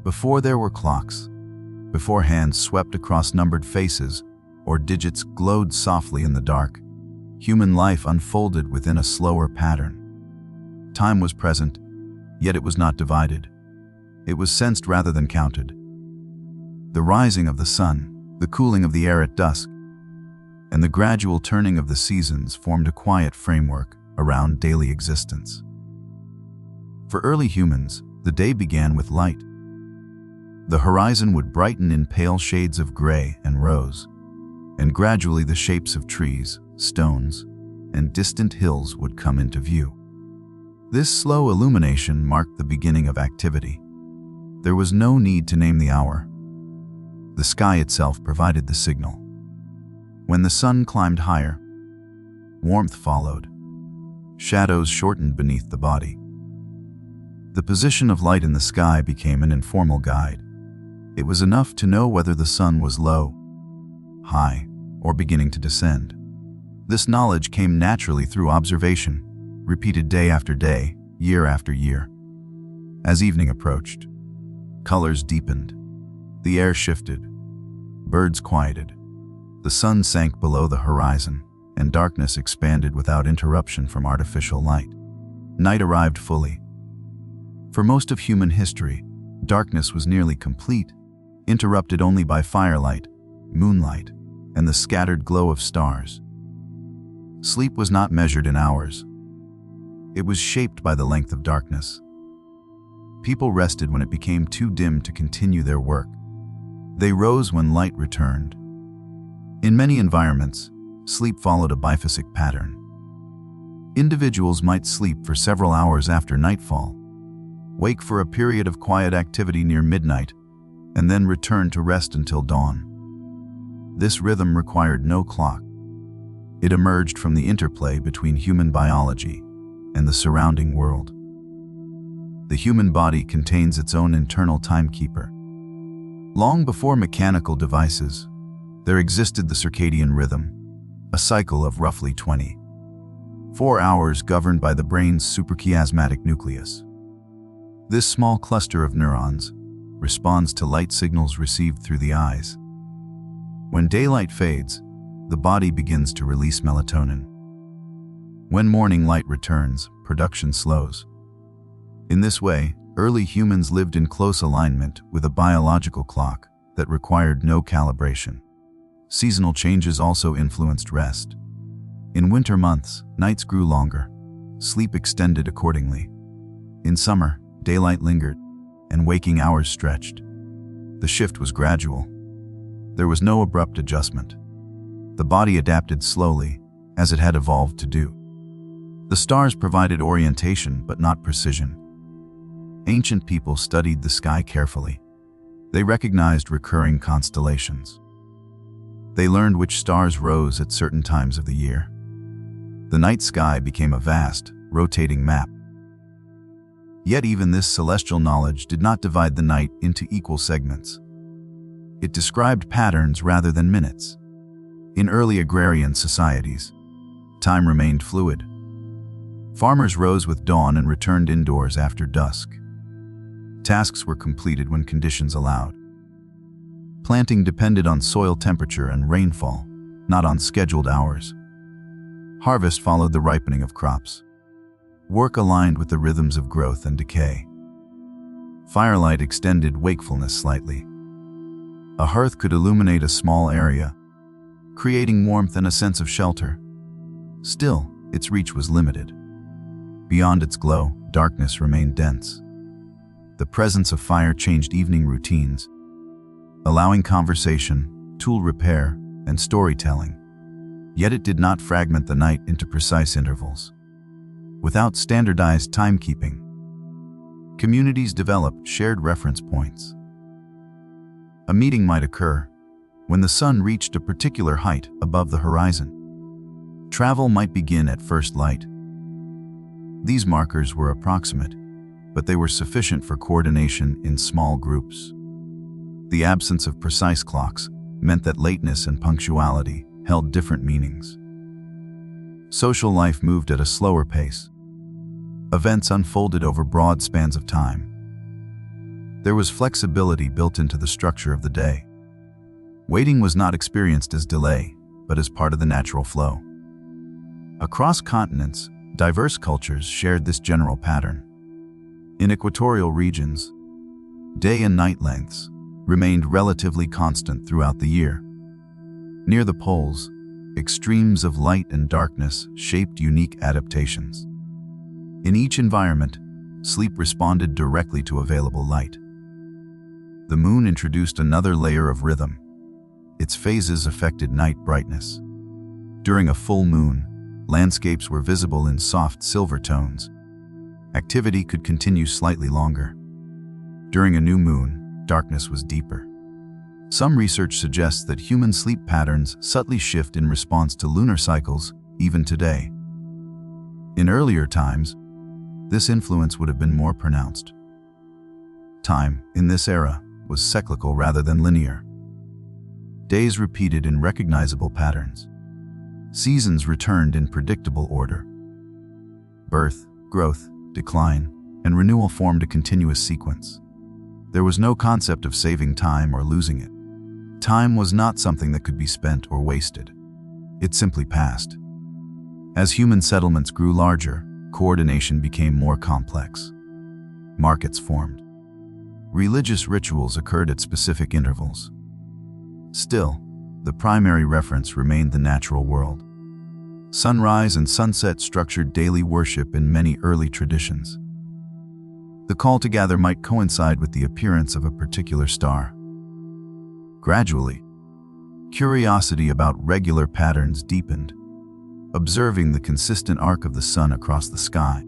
Before there were clocks, before hands swept across numbered faces or digits glowed softly in the dark, human life unfolded within a slower pattern. Time was present, yet it was not divided. It was sensed rather than counted. The rising of the sun, the cooling of the air at dusk, and the gradual turning of the seasons formed a quiet framework around daily existence. For early humans, the day began with light. The horizon would brighten in pale shades of gray and rose, and gradually the shapes of trees, stones, and distant hills would come into view. This slow illumination marked the beginning of activity. There was no need to name the hour. The sky itself provided the signal. When the sun climbed higher, warmth followed. Shadows shortened beneath the body. The position of light in the sky became an informal guide. It was enough to know whether the sun was low, high, or beginning to descend. This knowledge came naturally through observation, repeated day after day, year after year. As evening approached, colors deepened, the air shifted, birds quieted, the sun sank below the horizon, and darkness expanded without interruption from artificial light. Night arrived fully. For most of human history, darkness was nearly complete, interrupted only by firelight, moonlight, and the scattered glow of stars. Sleep was not measured in hours. It was shaped by the length of darkness. People rested when it became too dim to continue their work. They rose when light returned. In many environments, sleep followed a biphasic pattern. Individuals might sleep for several hours after nightfall, wake for a period of quiet activity near midnight, and then return to rest until dawn. This rhythm required no clock. It emerged from the interplay between human biology and the surrounding world. The human body contains its own internal timekeeper. Long before mechanical devices, there existed the circadian rhythm, a cycle of roughly 24 hours governed by the brain's suprachiasmatic nucleus. This small cluster of neurons responds to light signals received through the eyes. When daylight fades, the body begins to release melatonin. When morning light returns, production slows. In this way, early humans lived in close alignment with a biological clock that required no calibration. Seasonal changes also influenced rest. In winter months, nights grew longer. Sleep extended accordingly. In summer, daylight lingered, and waking hours stretched. The shift was gradual. There was no abrupt adjustment. The body adapted slowly, as it had evolved to do. The stars provided orientation, but not precision. Ancient people studied the sky carefully. They recognized recurring constellations. They learned which stars rose at certain times of the year. The night sky became a vast, rotating map. Yet even this celestial knowledge did not divide the night into equal segments. It described patterns rather than minutes. In early agrarian societies, time remained fluid. Farmers rose with dawn and returned indoors after dusk. Tasks were completed when conditions allowed. Planting depended on soil temperature and rainfall, not on scheduled hours. Harvest followed the ripening of crops. Work aligned with the rhythms of growth and decay. Firelight extended wakefulness slightly. A hearth could illuminate a small area, creating warmth and a sense of shelter. Still, its reach was limited. Beyond its glow, darkness remained dense. The presence of fire changed evening routines, allowing conversation, tool repair, and storytelling. Yet it did not fragment the night into precise intervals. Without standardized timekeeping, communities developed shared reference points. A meeting might occur when the sun reached a particular height above the horizon. Travel might begin at first light. These markers were approximate, but they were sufficient for coordination in small groups. The absence of precise clocks meant that lateness and punctuality held different meanings. Social life moved at a slower pace. Events unfolded over broad spans of time. There was flexibility built into the structure of the day. Waiting was not experienced as delay, but as part of the natural flow. Across continents, diverse cultures shared this general pattern. In equatorial regions, day and night lengths remained relatively constant throughout the year. Near the poles, extremes of light and darkness shaped unique adaptations. In each environment, sleep responded directly to available light. The moon introduced another layer of rhythm. Its phases affected night brightness. During a full moon, landscapes were visible in soft silver tones. Activity could continue slightly longer. During a new moon, darkness was deeper. Some research suggests that human sleep patterns subtly shift in response to lunar cycles, even today. In earlier times, this influence would have been more pronounced. Time, in this era, was cyclical rather than linear. Days repeated in recognizable patterns. Seasons returned in predictable order. Birth, growth, decline, and renewal formed a continuous sequence. There was no concept of saving time or losing it. Time was not something that could be spent or wasted. It simply passed. As human settlements grew larger, coordination became more complex. Markets formed. Religious rituals occurred at specific intervals. Still, the primary reference remained the natural world. Sunrise and sunset structured daily worship in many early traditions. The call to gather might coincide with the appearance of a particular star. Gradually, curiosity about regular patterns deepened, observing the consistent arc of the sun across the sky.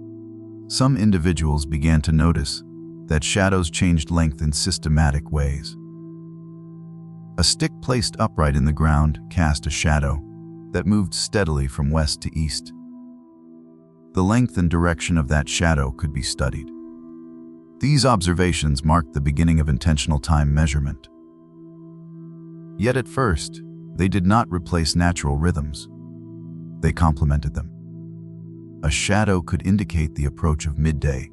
Some individuals began to notice that shadows changed length in systematic ways. A stick placed upright in the ground cast a shadow that moved steadily from west to east. The length and direction of that shadow could be studied. These observations marked the beginning of intentional time measurement. Yet at first, they did not replace natural rhythms. They complemented them. A shadow could indicate the approach of midday,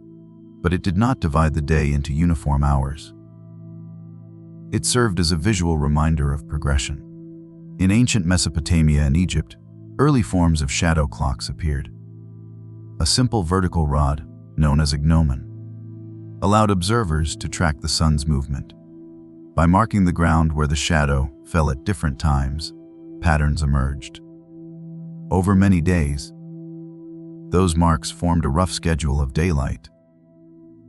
but it did not divide the day into uniform hours. It served as a visual reminder of progression. In ancient Mesopotamia and Egypt, early forms of shadow clocks appeared. A simple vertical rod, known as a gnomon, allowed observers to track the sun's movement. By marking the ground where the shadow fell at different times, patterns emerged. Over many days, those marks formed a rough schedule of daylight.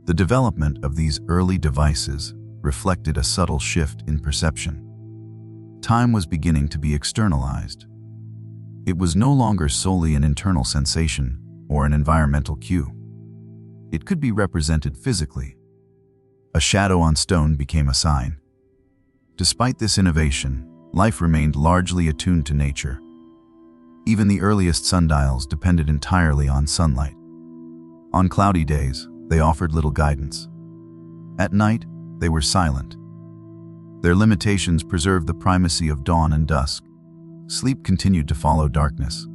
The development of these early devices reflected a subtle shift in perception. Time was beginning to be externalized. It was no longer solely an internal sensation or an environmental cue. It could be represented physically. A shadow on stone became a sign. Despite this innovation, life remained largely attuned to nature. Even the earliest sundials depended entirely on sunlight. On cloudy days, they offered little guidance. At night, they were silent. Their limitations preserved the primacy of dawn and dusk. Sleep continued to follow darkness.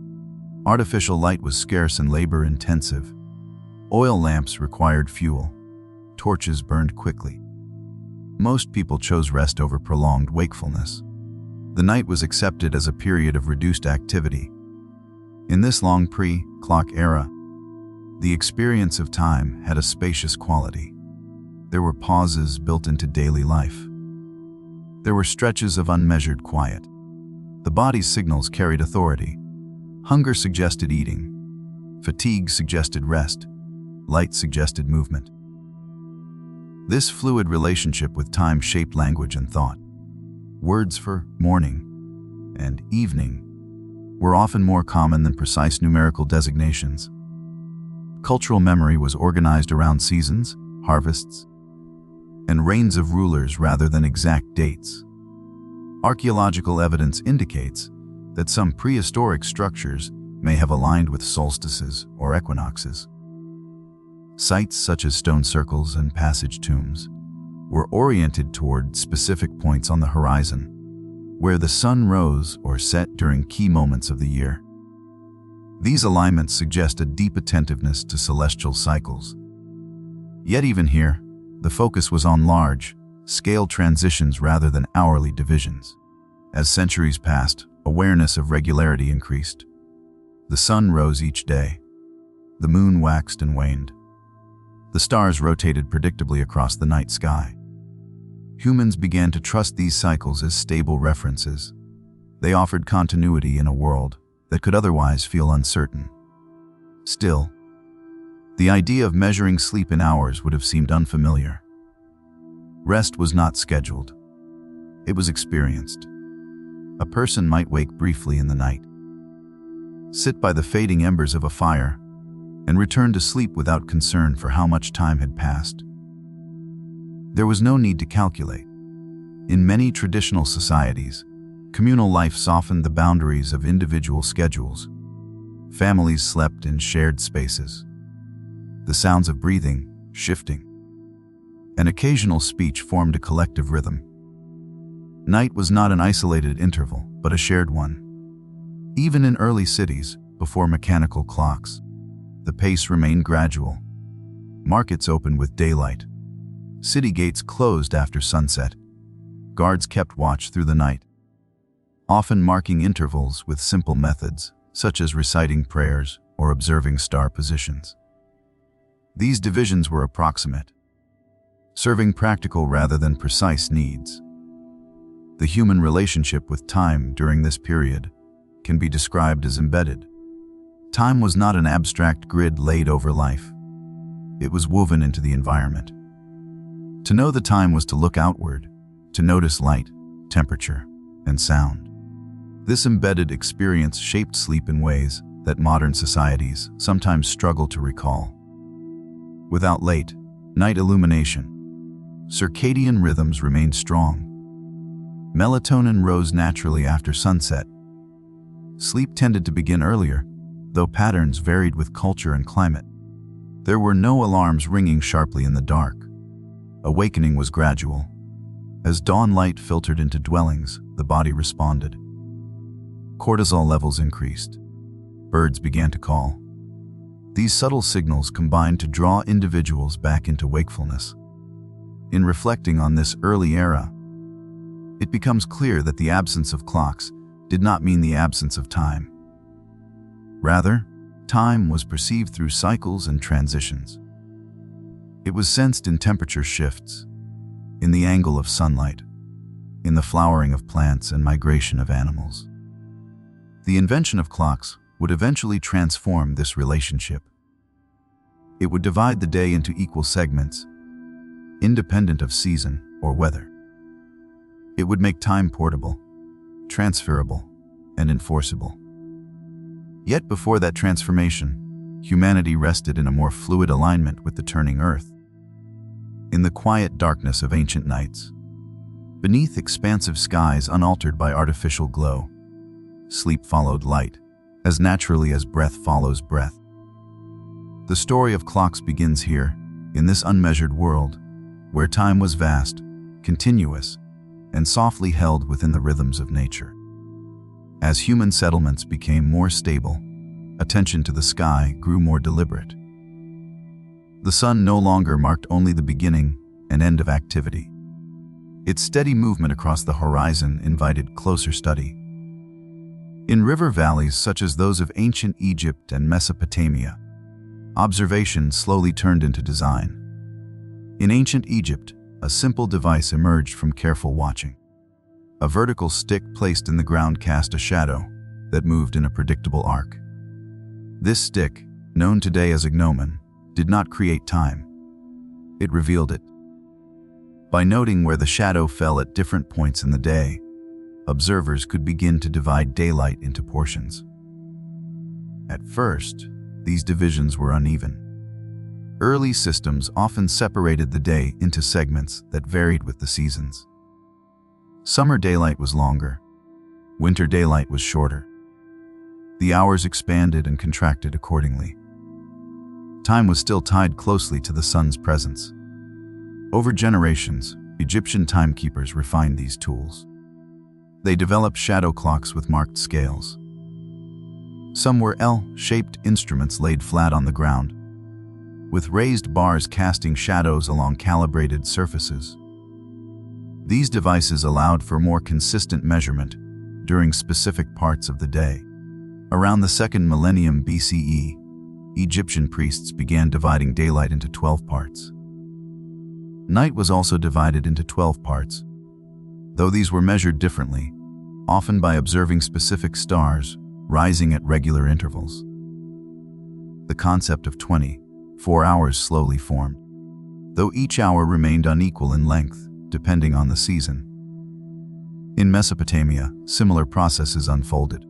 Artificial light was scarce and labor-intensive. Oil lamps required fuel. Torches burned quickly. Most people chose rest over prolonged wakefulness. The night was accepted as a period of reduced activity. In this long pre-clock era, the experience of time had a spacious quality. There were pauses built into daily life. There were stretches of unmeasured quiet. The body's signals carried authority. Hunger suggested eating. Fatigue suggested rest. Light suggested movement. This fluid relationship with time shaped language and thought. Words for morning and evening were often more common than precise numerical designations. Cultural memory was organized around seasons, harvests, and reigns of rulers rather than exact dates. Archaeological evidence indicates that some prehistoric structures may have aligned with solstices or equinoxes. Sites such as stone circles and passage tombs were oriented toward specific points on the horizon, where the sun rose or set during key moments of the year. These alignments suggest a deep attentiveness to celestial cycles. Yet even here, The focus was on large-scale transitions rather than hourly divisions. As centuries passed, awareness of regularity increased. The sun rose each day. The moon waxed and waned. The stars rotated predictably across the night sky. Humans began to trust these cycles as stable references. They offered continuity in a world that could otherwise feel uncertain. Still, the idea of measuring sleep in hours would have seemed unfamiliar. Rest was not scheduled. It was experienced. A person might wake briefly in the night, sit by the fading embers of a fire, and return to sleep without concern for how much time had passed. There was no need to calculate. In many traditional societies, communal life softened the boundaries of individual schedules. Families slept in shared spaces. The sounds of breathing, shifting, and occasional speech formed a collective rhythm. Night was not an isolated interval, but a shared one. Even in early cities, before mechanical clocks, the pace remained gradual. Markets opened with daylight. City gates closed after sunset. Guards kept watch through the night, often marking intervals with simple methods, such as reciting prayers or observing star positions. These divisions were approximate, serving practical rather than precise needs. The human relationship with time during this period can be described as embedded. Time was not an abstract grid laid over life. It was woven into the environment. To know the time was to look outward, to notice light, temperature, and sound. This embedded experience shaped sleep in ways that modern societies sometimes struggle to recall. Without late, night illumination, circadian rhythms remained strong. Melatonin rose naturally after sunset. Sleep tended to begin earlier, though patterns varied with culture and climate. There were no alarms ringing sharply in the dark. Awakening was gradual. As dawn light filtered into dwellings, the body responded. Cortisol levels increased. Birds began to call. These subtle signals combined to draw individuals back into wakefulness. In reflecting on this early era, it becomes clear that the absence of clocks did not mean the absence of time. Rather, time was perceived through cycles and transitions. It was sensed in temperature shifts, in the angle of sunlight, in the flowering of plants and migration of animals. The invention of clocks would eventually transform this relationship. It would divide the day into equal segments, independent of season or weather. It would make time portable, transferable, and enforceable. Yet before that transformation, humanity rested in a more fluid alignment with the turning earth. In the quiet darkness of ancient nights, beneath expansive skies unaltered by artificial glow, sleep followed light, as naturally as breath follows breath. The story of clocks begins here, in this unmeasured world, where time was vast, continuous, and softly held within the rhythms of nature. As human settlements became more stable, attention to the sky grew more deliberate. The sun no longer marked only the beginning and end of activity. Its steady movement across the horizon invited closer study. In river valleys such as those of ancient Egypt and Mesopotamia, observation slowly turned into design. In ancient Egypt, a simple device emerged from careful watching. A vertical stick placed in the ground cast a shadow that moved in a predictable arc. This stick, known today as a gnomon, did not create time. It revealed it. By noting where the shadow fell at different points in the day, observers could begin to divide daylight into portions. At first, these divisions were uneven. Early systems often separated the day into segments that varied with the seasons. Summer daylight was longer. Winter daylight was shorter. The hours expanded and contracted accordingly. Time was still tied closely to the sun's presence. Over generations, Egyptian timekeepers refined these tools. They developed shadow clocks with marked scales. Some were L-shaped instruments laid flat on the ground. with raised bars casting shadows along calibrated surfaces. These devices allowed for more consistent measurement during specific parts of the day. Around the 2nd millennium BCE, Egyptian priests began dividing daylight into 12 parts. Night was also divided into 12 parts, though these were measured differently, often by observing specific stars rising at regular intervals. The concept of 24 hours slowly formed, though each hour remained unequal in length, depending on the season. In Mesopotamia, similar processes unfolded.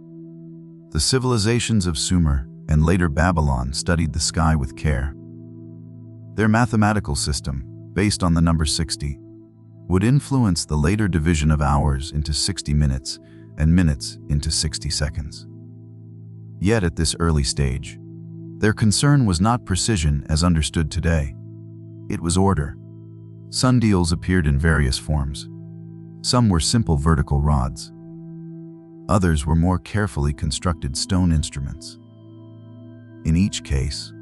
The civilizations of Sumer and later Babylon studied the sky with care. Their mathematical system, based on the number 60, would influence the later division of hours into 60 minutes and minutes into 60 seconds. Yet at this early stage, their concern was not precision as understood today. It was order. Sundials appeared in various forms. Some were simple vertical rods. Others were more carefully constructed stone instruments. In each case,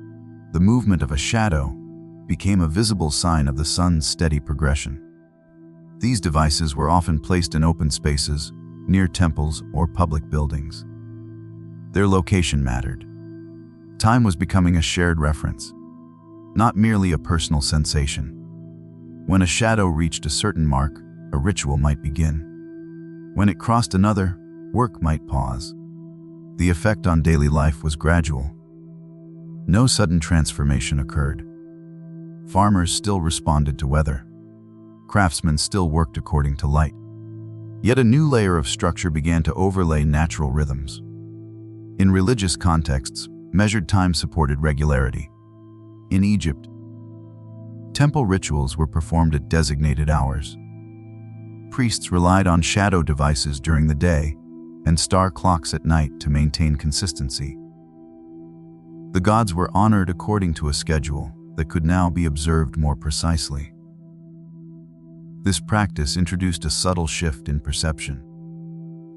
the movement of a shadow became a visible sign of the sun's steady progression. These devices were often placed in open spaces, near temples or public buildings. Their location mattered. Time was becoming a shared reference, not merely a personal sensation. When a shadow reached a certain mark, a ritual might begin. When it crossed another, work might pause. The effect on daily life was gradual. No sudden transformation occurred. Farmers still responded to weather. Craftsmen still worked according to light. Yet a new layer of structure began to overlay natural rhythms. In religious contexts, measured time supported regularity. In Egypt, temple rituals were performed at designated hours. Priests relied on shadow devices during the day and star clocks at night to maintain consistency. The gods were honored according to a schedule that could now be observed more precisely. This practice introduced a subtle shift in perception.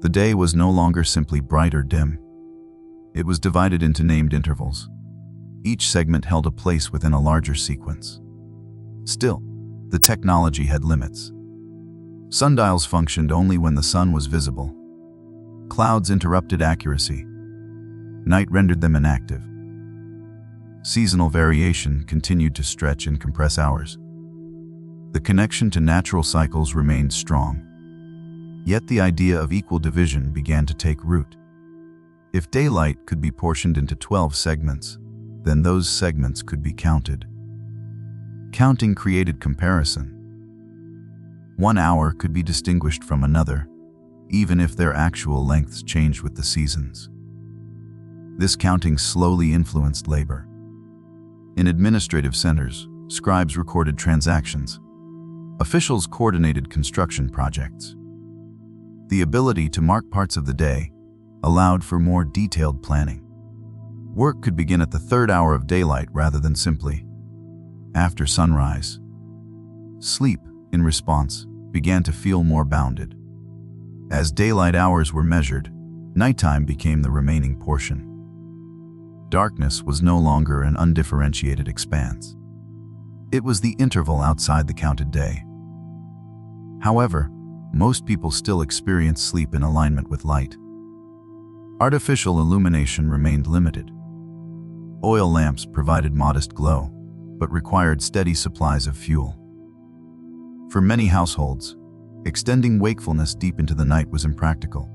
The day was no longer simply bright or dim. It was divided into named intervals. Each segment held a place within a larger sequence. Still, the technology had limits. Sundials functioned only when the sun was visible. Clouds interrupted accuracy. Night rendered them inactive. Seasonal variation continued to stretch and compress hours. The connection to natural cycles remained strong. Yet the idea of equal division began to take root. If daylight could be portioned into 12 segments, then those segments could be counted. Counting created comparison. 1 hour could be distinguished from another, even if their actual lengths changed with the seasons. This counting slowly influenced labor. In administrative centers, scribes recorded transactions. Officials coordinated construction projects. The ability to mark parts of the day allowed for more detailed planning. Work could begin at the 3rd hour of daylight rather than simply after sunrise. Sleep, in response, began to feel more bounded. As daylight hours were measured, nighttime became the remaining portion. Darkness was no longer an undifferentiated expanse. It was the interval outside the counted day. However, most people still experience sleep in alignment with light. Artificial illumination remained limited. Oil lamps provided modest glow, but required steady supplies of fuel. For many households, extending wakefulness deep into the night was impractical.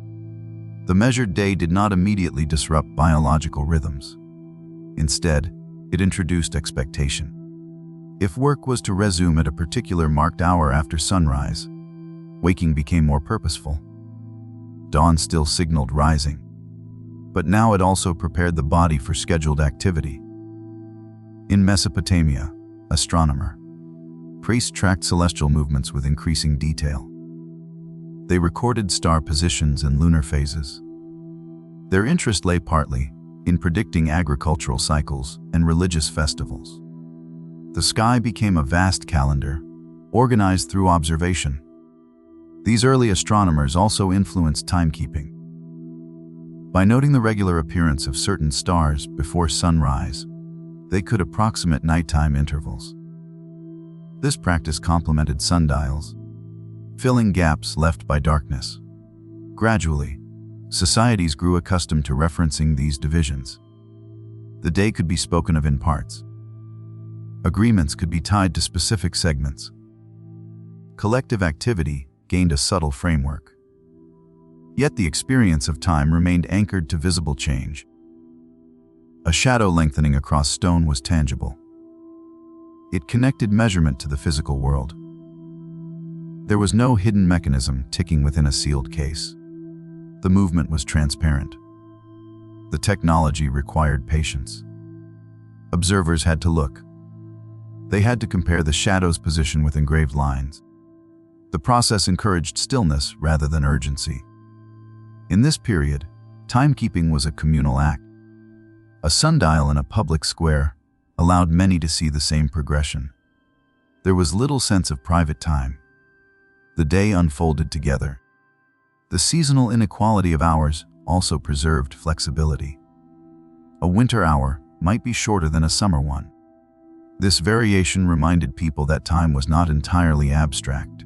The measured day did not immediately disrupt biological rhythms. Instead, it introduced expectation. If work was to resume at a particular marked hour after sunrise, waking became more purposeful. Dawn still signaled rising, but now it also prepared the body for scheduled activity. In Mesopotamia, astronomer, priests tracked celestial movements with increasing detail. They recorded star positions and lunar phases. Their interest lay partly in predicting agricultural cycles and religious festivals. The sky became a vast calendar, organized through observation. These early astronomers also influenced timekeeping. By noting the regular appearance of certain stars before sunrise, They could approximate nighttime intervals. This practice complemented sundials, filling gaps left by darkness. Gradually, societies grew accustomed to referencing these divisions. The day could be spoken of in parts. Agreements could be tied to specific segments. Collective activity gained a subtle framework. Yet the experience of time remained anchored to visible change. A shadow lengthening across stone was tangible. It connected measurement to the physical world. There was no hidden mechanism ticking within a sealed case. The movement was transparent. The technology required patience. Observers had to look. They had to compare the shadow's position with engraved lines. The process encouraged stillness rather than urgency. In this period, timekeeping was a communal act. A sundial in a public square allowed many to see the same progression. There was little sense of private time. The day unfolded together. The seasonal inequality of hours also preserved flexibility. A winter hour might be shorter than a summer one. This variation reminded people that time was not entirely abstract.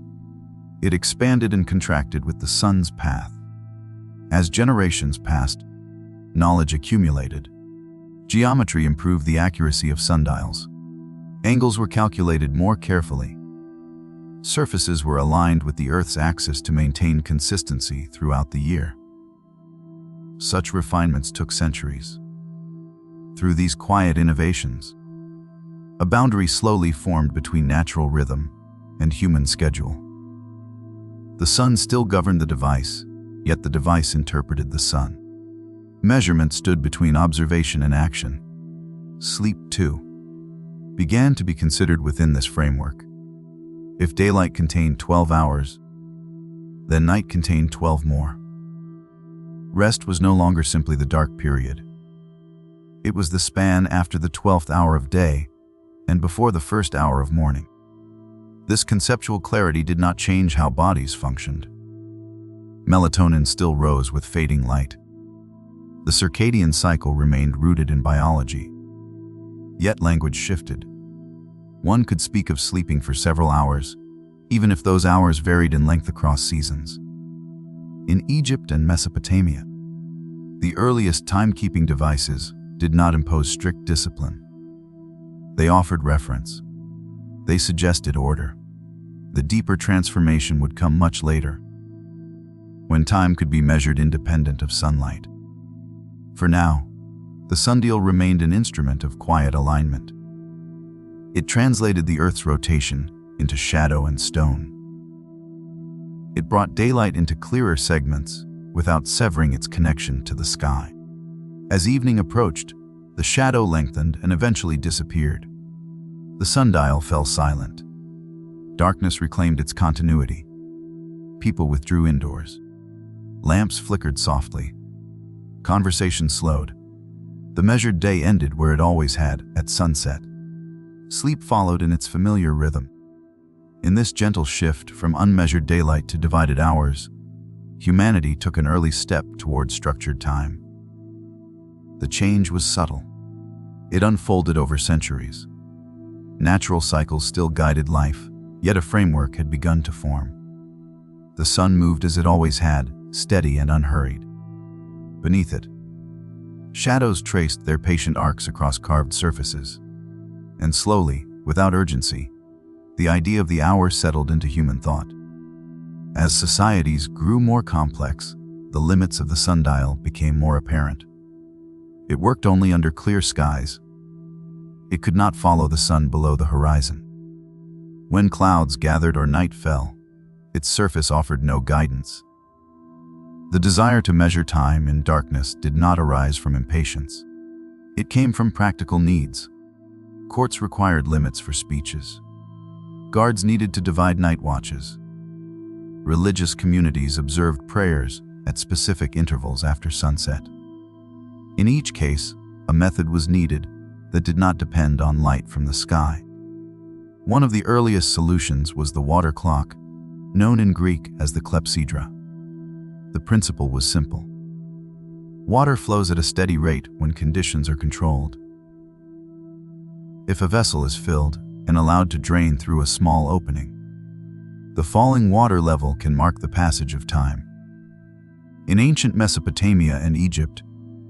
It expanded and contracted with the sun's path. As generations passed, knowledge accumulated. Geometry improved the accuracy of sundials. Angles were calculated more carefully. Surfaces were aligned with the Earth's axis to maintain consistency throughout the year. Such refinements took centuries. Through these quiet innovations, a boundary slowly formed between natural rhythm and human schedule. The sun still governed the device, yet the device interpreted the sun. Measurement stood between observation and action. Sleep, too, began to be considered within this framework. If daylight contained 12 hours, then night contained 12 more. Rest was no longer simply the dark period. It was the span after the 12th hour of day and before the first hour of morning. This conceptual clarity did not change how bodies functioned. Melatonin still rose with fading light. The circadian cycle remained rooted in biology. Yet language shifted. One could speak of sleeping for several hours, even if those hours varied in length across seasons. In Egypt and Mesopotamia, the earliest timekeeping devices did not impose strict discipline. They offered reference. They suggested order. The deeper transformation would come much later, when time could be measured independent of sunlight. For now, the sundial remained an instrument of quiet alignment. It translated the Earth's rotation into shadow and stone. It brought daylight into clearer segments without severing its connection to the sky. As evening approached, the shadow lengthened and eventually disappeared. The sundial fell silent. Darkness reclaimed its continuity. People withdrew indoors. Lamps flickered softly. Conversation slowed. The measured day ended where it always had, at sunset. Sleep followed in its familiar rhythm. In this gentle shift from unmeasured daylight to divided hours, humanity took an early step toward structured time. The change was subtle. It unfolded over centuries. Natural cycles still guided life, yet a framework had begun to form. The sun moved as it always had, steady and unhurried. Beneath it, shadows traced their patient arcs across carved surfaces. And slowly, without urgency, the idea of the hour settled into human thought. As societies grew more complex, the limits of the sundial became more apparent. It worked only under clear skies. It could not follow the sun below the horizon. When clouds gathered or night fell, its surface offered no guidance. The desire to measure time in darkness did not arise from impatience. It came from practical needs. Courts required limits for speeches. Guards needed to divide night watches. Religious communities observed prayers at specific intervals after sunset. In each case, a method was needed that did not depend on light from the sky. One of the earliest solutions was the water clock, known in Greek as the clepsydra. The principle was simple. Water flows at a steady rate when conditions are controlled. if a vessel is filled and allowed to drain through a small opening. The falling water level can mark the passage of time. In ancient Mesopotamia and Egypt,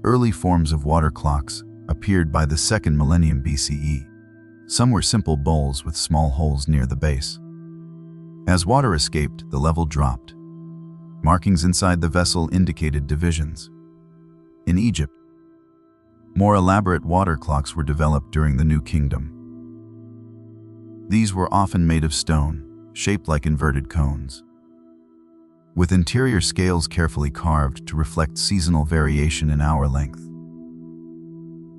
early forms of water clocks appeared by the 2nd millennium BCE. Some were simple bowls with small holes near the base. As water escaped, the level dropped. Markings inside the vessel indicated divisions. In Egypt, more elaborate water clocks were developed during the New Kingdom. These were often made of stone, shaped like inverted cones, with interior scales carefully carved to reflect seasonal variation in hour length.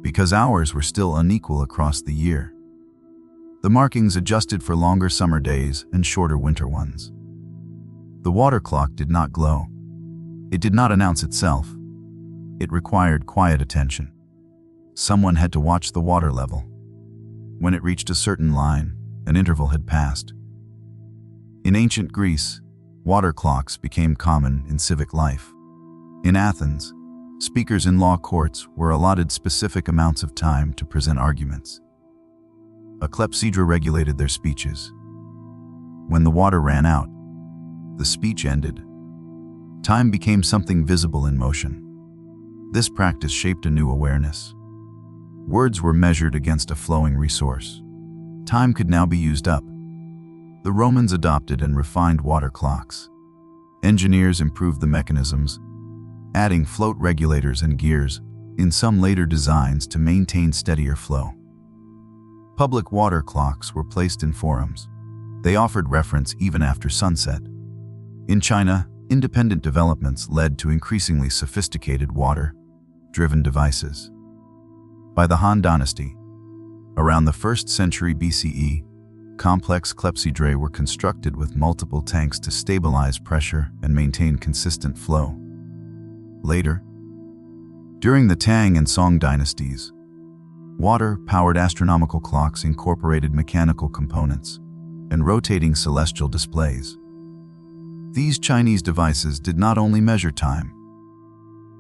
Because hours were still unequal across the year, the markings adjusted for longer summer days and shorter winter ones. The water clock did not glow. It did not announce itself. It required quiet attention. Someone had to watch the water level. When it reached a certain line, an interval had passed. In ancient Greece, water clocks became common in civic life. In Athens, speakers in law courts were allotted specific amounts of time to present arguments. A clepsydra regulated their speeches. When the water ran out, the speech ended. Time became something visible in motion. This practice shaped a new awareness. Words were measured against a flowing resource. Time could now be used up. The Romans adopted and refined water clocks. Engineers improved the mechanisms, adding float regulators and gears in some later designs to maintain steadier flow. Public water clocks were placed in forums. They offered reference even after sunset. In China, independent developments led to increasingly sophisticated water-driven devices. By the Han Dynasty, around the 1st century BCE, complex clepsydrae were constructed with multiple tanks to stabilize pressure and maintain consistent flow. Later, during the Tang and Song dynasties, water-powered astronomical clocks incorporated mechanical components and rotating celestial displays. These Chinese devices did not only measure time,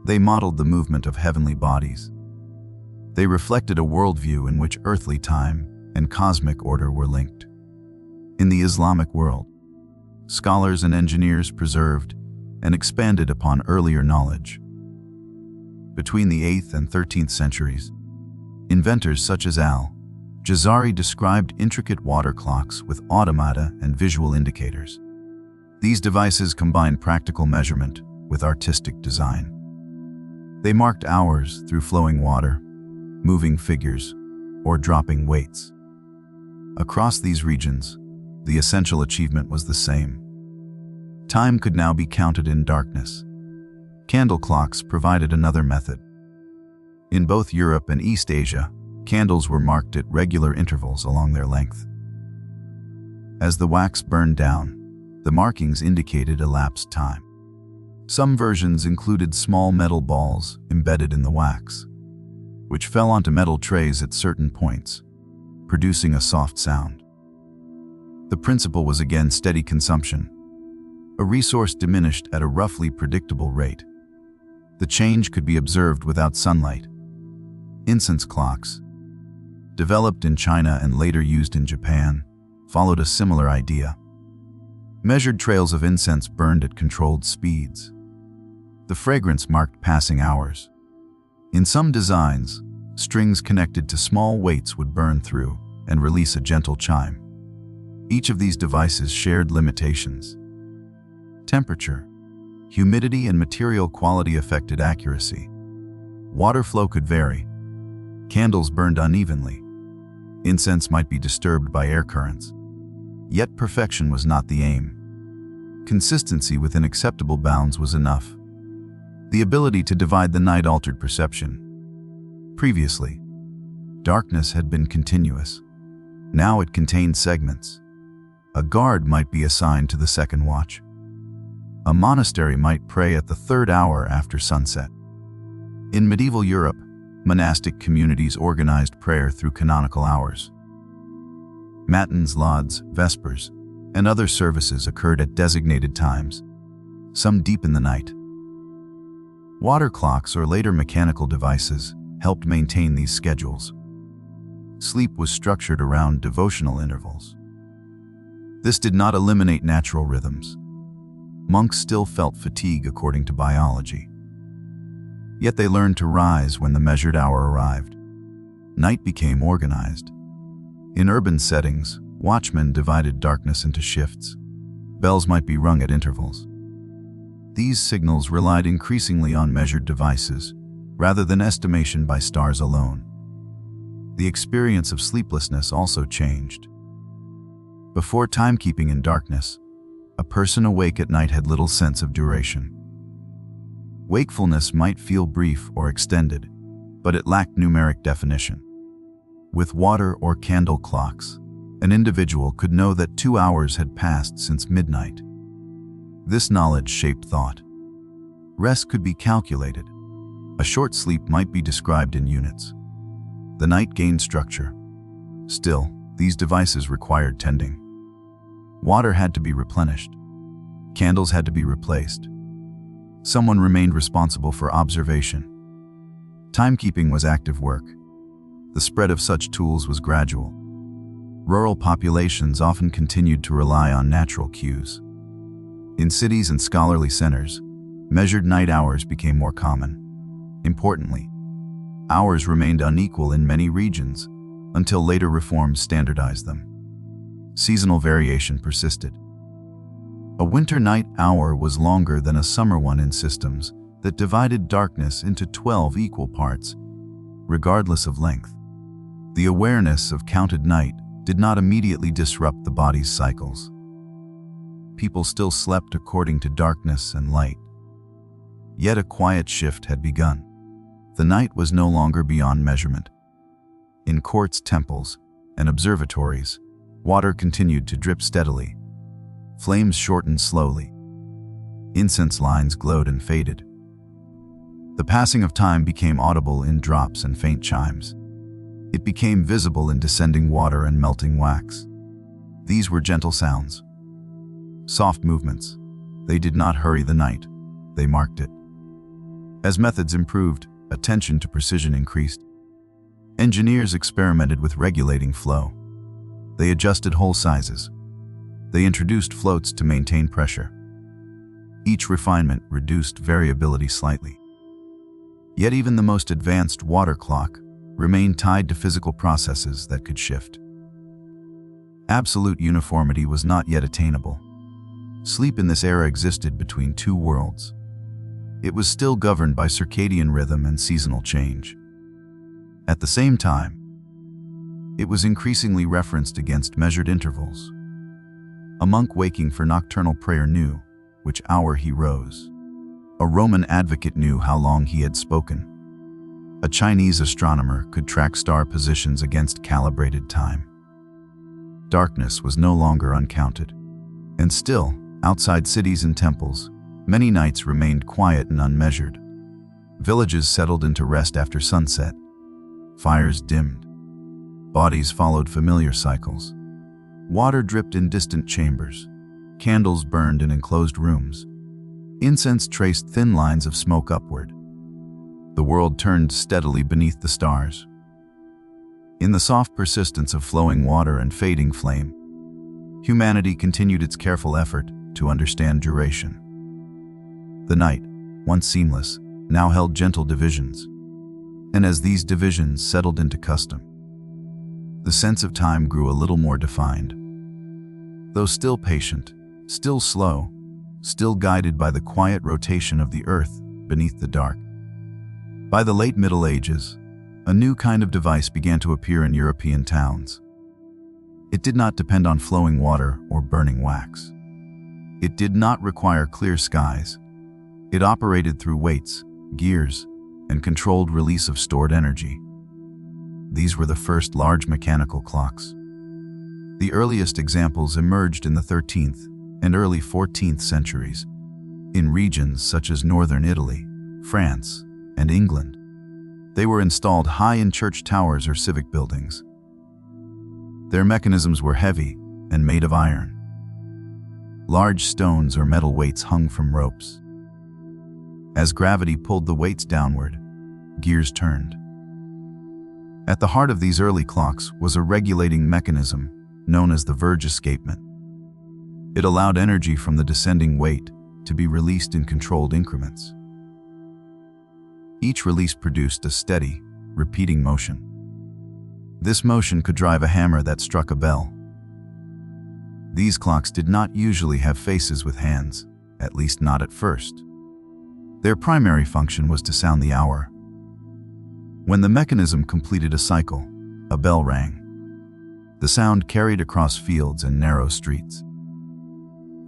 they modeled the movement of heavenly bodies. They reflected a worldview in which earthly time and cosmic order were linked. In the Islamic world, scholars and engineers preserved and expanded upon earlier knowledge. Between the 8th and 13th centuries, inventors such as Al-Jazari described intricate water clocks with automata and visual indicators. These devices combined practical measurement with artistic design. They marked hours through flowing water, moving figures, or dropping weights. Across these regions, the essential achievement was the same. Time could now be counted in darkness. Candle clocks provided another method. In both Europe and East Asia, candles were marked at regular intervals along their length. As the wax burned down, the markings indicated elapsed time. Some versions included small metal balls embedded in the wax, which fell onto metal trays at certain points, producing a soft sound. The principle was again steady consumption. A resource diminished at a roughly predictable rate. The change could be observed without sunlight. Incense clocks, developed in China and later used in Japan, followed a similar idea. Measured trails of incense burned at controlled speeds. The fragrance marked passing hours. In some designs, strings connected to small weights would burn through and release a gentle chime. Each of these devices shared limitations. Temperature, humidity, and material quality affected accuracy. Water flow could vary. Candles burned unevenly. Incense might be disturbed by air currents. Yet perfection was not the aim. Consistency within acceptable bounds was enough. The ability to divide the night altered perception. Previously, darkness had been continuous. Now it contained segments. A guard might be assigned to the second watch. A monastery might pray at the 3rd hour after sunset. In medieval Europe, monastic communities organized prayer through canonical hours. Matins, lauds, vespers, and other services occurred at designated times, some deep in the night. Water clocks or later mechanical devices helped maintain these schedules. Sleep was structured around devotional intervals. This did not eliminate natural rhythms. Monks still felt fatigue according to biology. Yet they learned to rise when the measured hour arrived. Night became organized. In urban settings, watchmen divided darkness into shifts. Bells might be rung at intervals. These signals relied increasingly on measured devices, rather than estimation by stars alone. The experience of sleeplessness also changed. Before timekeeping in darkness, a person awake at night had little sense of duration. Wakefulness might feel brief or extended, but it lacked numeric definition. With water or candle clocks, an individual could know that 2 hours had passed since midnight. This knowledge shaped thought. Rest could be calculated. A short sleep might be described in units. The night gained structure. Still, these devices required tending. Water had to be replenished. Candles had to be replaced. Someone remained responsible for observation. Timekeeping was active work. The spread of such tools was gradual. Rural populations often continued to rely on natural cues. In cities and scholarly centers, measured night hours became more common. Importantly, hours remained unequal in many regions until later reforms standardized them. Seasonal variation persisted. A winter night hour was longer than a summer one in systems that divided darkness into 12 equal parts, regardless of length. The awareness of counted night did not immediately disrupt the body's cycles. People still slept according to darkness and light. Yet a quiet shift had begun. The night was no longer beyond measurement. In quartz temples and observatories, water continued to drip steadily. Flames shortened slowly. Incense lines glowed and faded. The passing of time became audible in drops and faint chimes. It became visible in descending water and melting wax. These were gentle sounds. Soft movements. They did not hurry the night. They marked it. As methods improved, attention to precision increased. Engineers experimented with regulating flow. They adjusted hole sizes. They introduced floats to maintain pressure. Each refinement reduced variability slightly. Yet even the most advanced water clock remained tied to physical processes that could shift. Absolute uniformity was not yet attainable. Sleep in this era existed between two worlds. It was still governed by circadian rhythm and seasonal change. At the same time, it was increasingly referenced against measured intervals. A monk waking for nocturnal prayer knew which hour he rose. A Roman advocate knew how long he had spoken. A Chinese astronomer could track star positions against calibrated time. Darkness was no longer uncounted. And still, outside cities and temples, many nights remained quiet and unmeasured. Villages settled into rest after sunset. Fires dimmed. Bodies followed familiar cycles. Water dripped in distant chambers. Candles burned in enclosed rooms. Incense traced thin lines of smoke upward. The world turned steadily beneath the stars. In the soft persistence of flowing water and fading flame, humanity continued its careful effort to understand duration. The night, once seamless, now held gentle divisions. And as these divisions settled into custom, the sense of time grew a little more defined. Though still patient, still slow, still guided by the quiet rotation of the earth beneath the dark. By the late Middle Ages, a new kind of device began to appear in European towns. It did not depend on flowing water or burning wax. It did not require clear skies. It operated through weights, gears, and controlled release of stored energy. These were the first large mechanical clocks. The earliest examples emerged in the 13th and early 14th centuries, in regions such as northern Italy, France, and England. They were installed high in church towers or civic buildings. Their mechanisms were heavy and made of iron. Large stones or metal weights hung from ropes. As gravity pulled the weights downward, gears turned. At the heart of these early clocks was a regulating mechanism known as the verge escapement. It allowed energy from the descending weight to be released in controlled increments. Each release produced a steady, repeating motion. This motion could drive a hammer that struck a bell. These clocks did not usually have faces with hands, at least not at first. Their primary function was to sound the hour. When the mechanism completed a cycle, a bell rang. The sound carried across fields and narrow streets.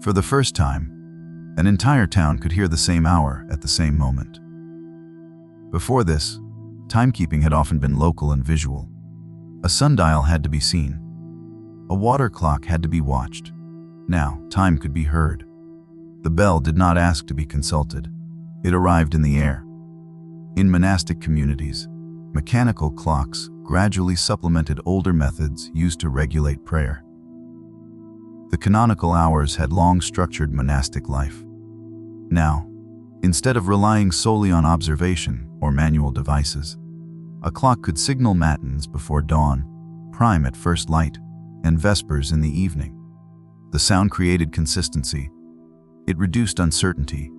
For the first time, an entire town could hear the same hour at the same moment. Before this, timekeeping had often been local and visual. A sundial had to be seen. A water clock had to be watched. Now, time could be heard. The bell did not ask to be consulted. It arrived in the air. In monastic communities, mechanical clocks gradually supplemented older methods used to regulate prayer. The canonical hours had long structured monastic life. Now, instead of relying solely on observation or manual devices, a clock could signal matins before dawn, prime at first light, and vespers in the evening. The sound created consistency. It reduced uncertainty.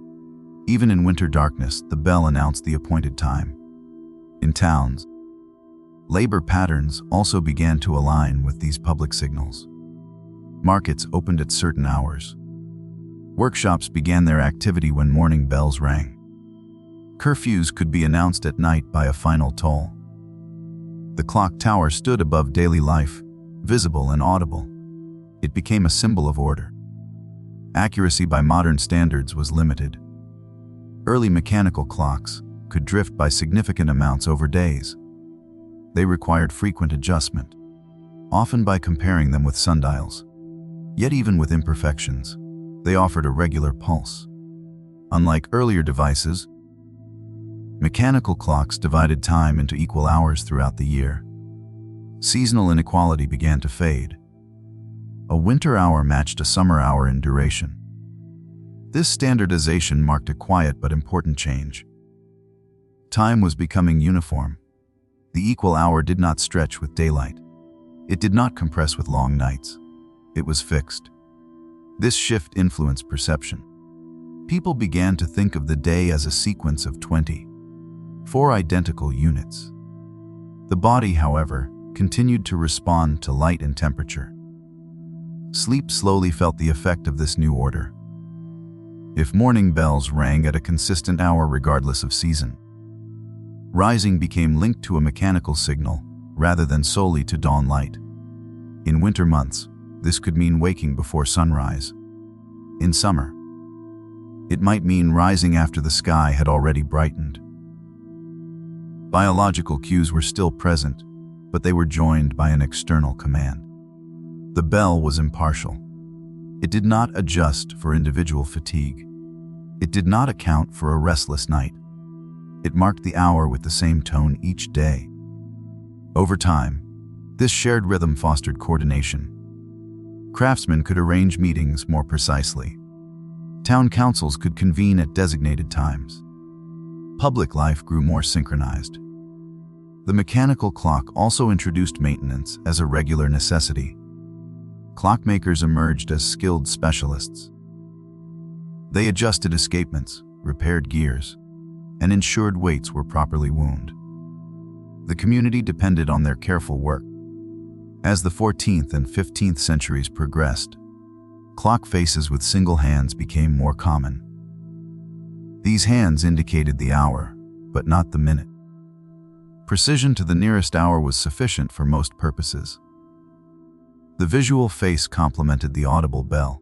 Even in winter darkness, the bell announced the appointed time. In towns, labor patterns also began to align with these public signals. Markets opened at certain hours. Workshops began their activity when morning bells rang. Curfews could be announced at night by a final toll. The clock tower stood above daily life, visible and audible. It became a symbol of order. Accuracy by modern standards was limited. Early mechanical clocks could drift by significant amounts over days. They required frequent adjustment, often by comparing them with sundials. Yet even with imperfections, they offered a regular pulse. Unlike earlier devices, mechanical clocks divided time into equal hours throughout the year. Seasonal inequality began to fade. A winter hour matched a summer hour in duration. This standardization marked a quiet but important change. Time was becoming uniform. The equal hour did not stretch with daylight. It did not compress with long nights. It was fixed. This shift influenced perception. People began to think of the day as a sequence of 24 identical units. The body, however, continued to respond to light and temperature. Sleep slowly felt the effect of this new order. If morning bells rang at a consistent hour regardless of season, rising became linked to a mechanical signal rather than solely to dawn light. In winter months, this could mean waking before sunrise. In summer, it might mean rising after the sky had already brightened. Biological cues were still present, but they were joined by an external command. The bell was impartial. It did not adjust for individual fatigue. It did not account for a restless night. It marked the hour with the same tone each day. Over time, this shared rhythm fostered coordination. Craftsmen could arrange meetings more precisely. Town councils could convene at designated times. Public life grew more synchronized. The mechanical clock also introduced maintenance as a regular necessity. Clockmakers emerged as skilled specialists. They adjusted escapements, repaired gears, and ensured weights were properly wound. The community depended on their careful work. As the 14th and 15th centuries progressed, clock faces with single hands became more common. These hands indicated the hour, but not the minute. Precision to the nearest hour was sufficient for most purposes. The visual face complemented the audible bell.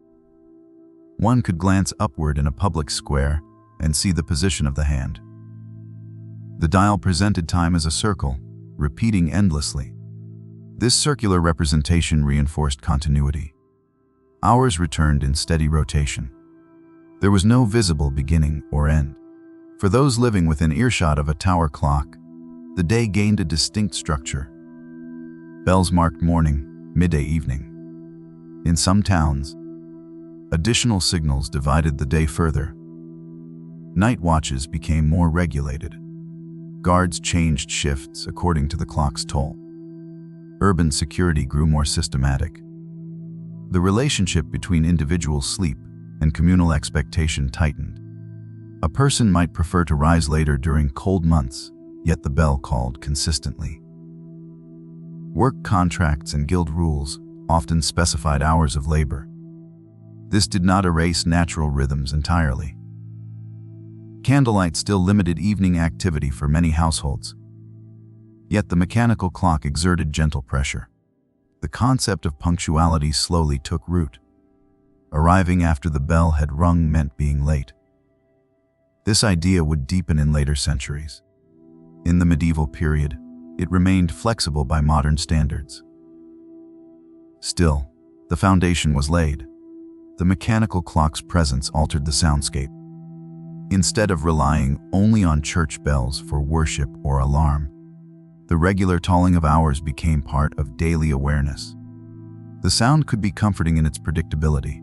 One could glance upward in a public square and see the position of the hand. The dial presented time as a circle, repeating endlessly. This circular representation reinforced continuity. Hours returned in steady rotation. There was no visible beginning or end. For those living within earshot of a tower clock, the day gained a distinct structure. Bells marked morning, midday, evening. In some towns, additional signals divided the day further. Night watches became more regulated. Guards changed shifts according to the clock's toll. Urban security grew more systematic. The relationship between individual sleep and communal expectation tightened. A person might prefer to rise later during cold months, yet the bell called consistently. Work contracts and guild rules often specified hours of labor. This did not erase natural rhythms entirely. Candlelight still limited evening activity for many households. Yet the mechanical clock exerted gentle pressure. The concept of punctuality slowly took root. Arriving after the bell had rung meant being late. This idea would deepen in later centuries. In the medieval period, it remained flexible by modern standards. Still, the foundation was laid. The mechanical clock's presence altered the soundscape. Instead of relying only on church bells for worship or alarm, the regular tolling of hours became part of daily awareness. The sound could be comforting in its predictability.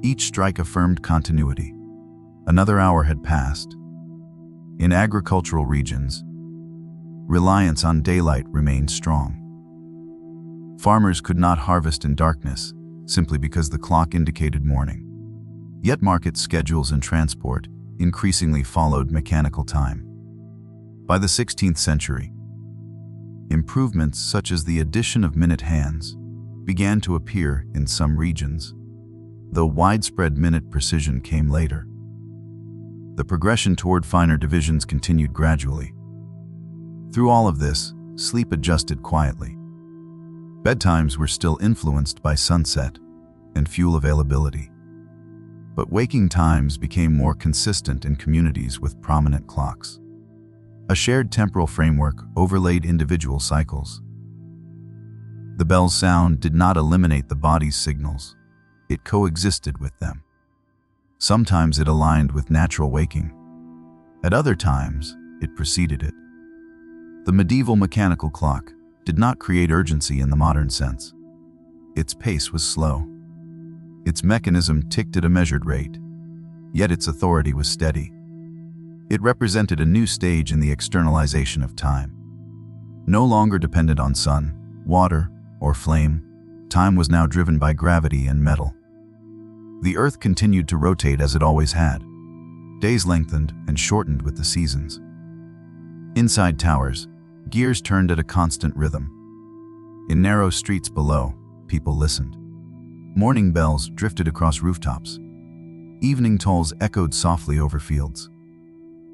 Each strike affirmed continuity. Another hour had passed. In agricultural regions, reliance on daylight remained strong. Farmers could not harvest in darkness simply because the clock indicated morning. Yet market schedules and transport increasingly followed mechanical time. By the 16th century, improvements such as the addition of minute hands began to appear in some regions, though widespread minute precision came later. The progression toward finer divisions continued gradually. Through all of this, sleep adjusted quietly. Bedtimes were still influenced by sunset and fuel availability, but waking times became more consistent in communities with prominent clocks. A shared temporal framework overlaid individual cycles. The bell's sound did not eliminate the body's signals. It coexisted with them. Sometimes it aligned with natural waking. At other times, it preceded it. The medieval mechanical clock did not create urgency in the modern sense. Its pace was slow. Its mechanism ticked at a measured rate, yet its authority was steady. It represented a new stage in the externalization of time. No longer dependent on sun, water, or flame, time was now driven by gravity and metal. The earth continued to rotate as it always had. Days lengthened and shortened with the seasons. Inside towers, gears turned at a constant rhythm. In narrow streets below, people listened. Morning bells drifted across rooftops. Evening tolls echoed softly over fields.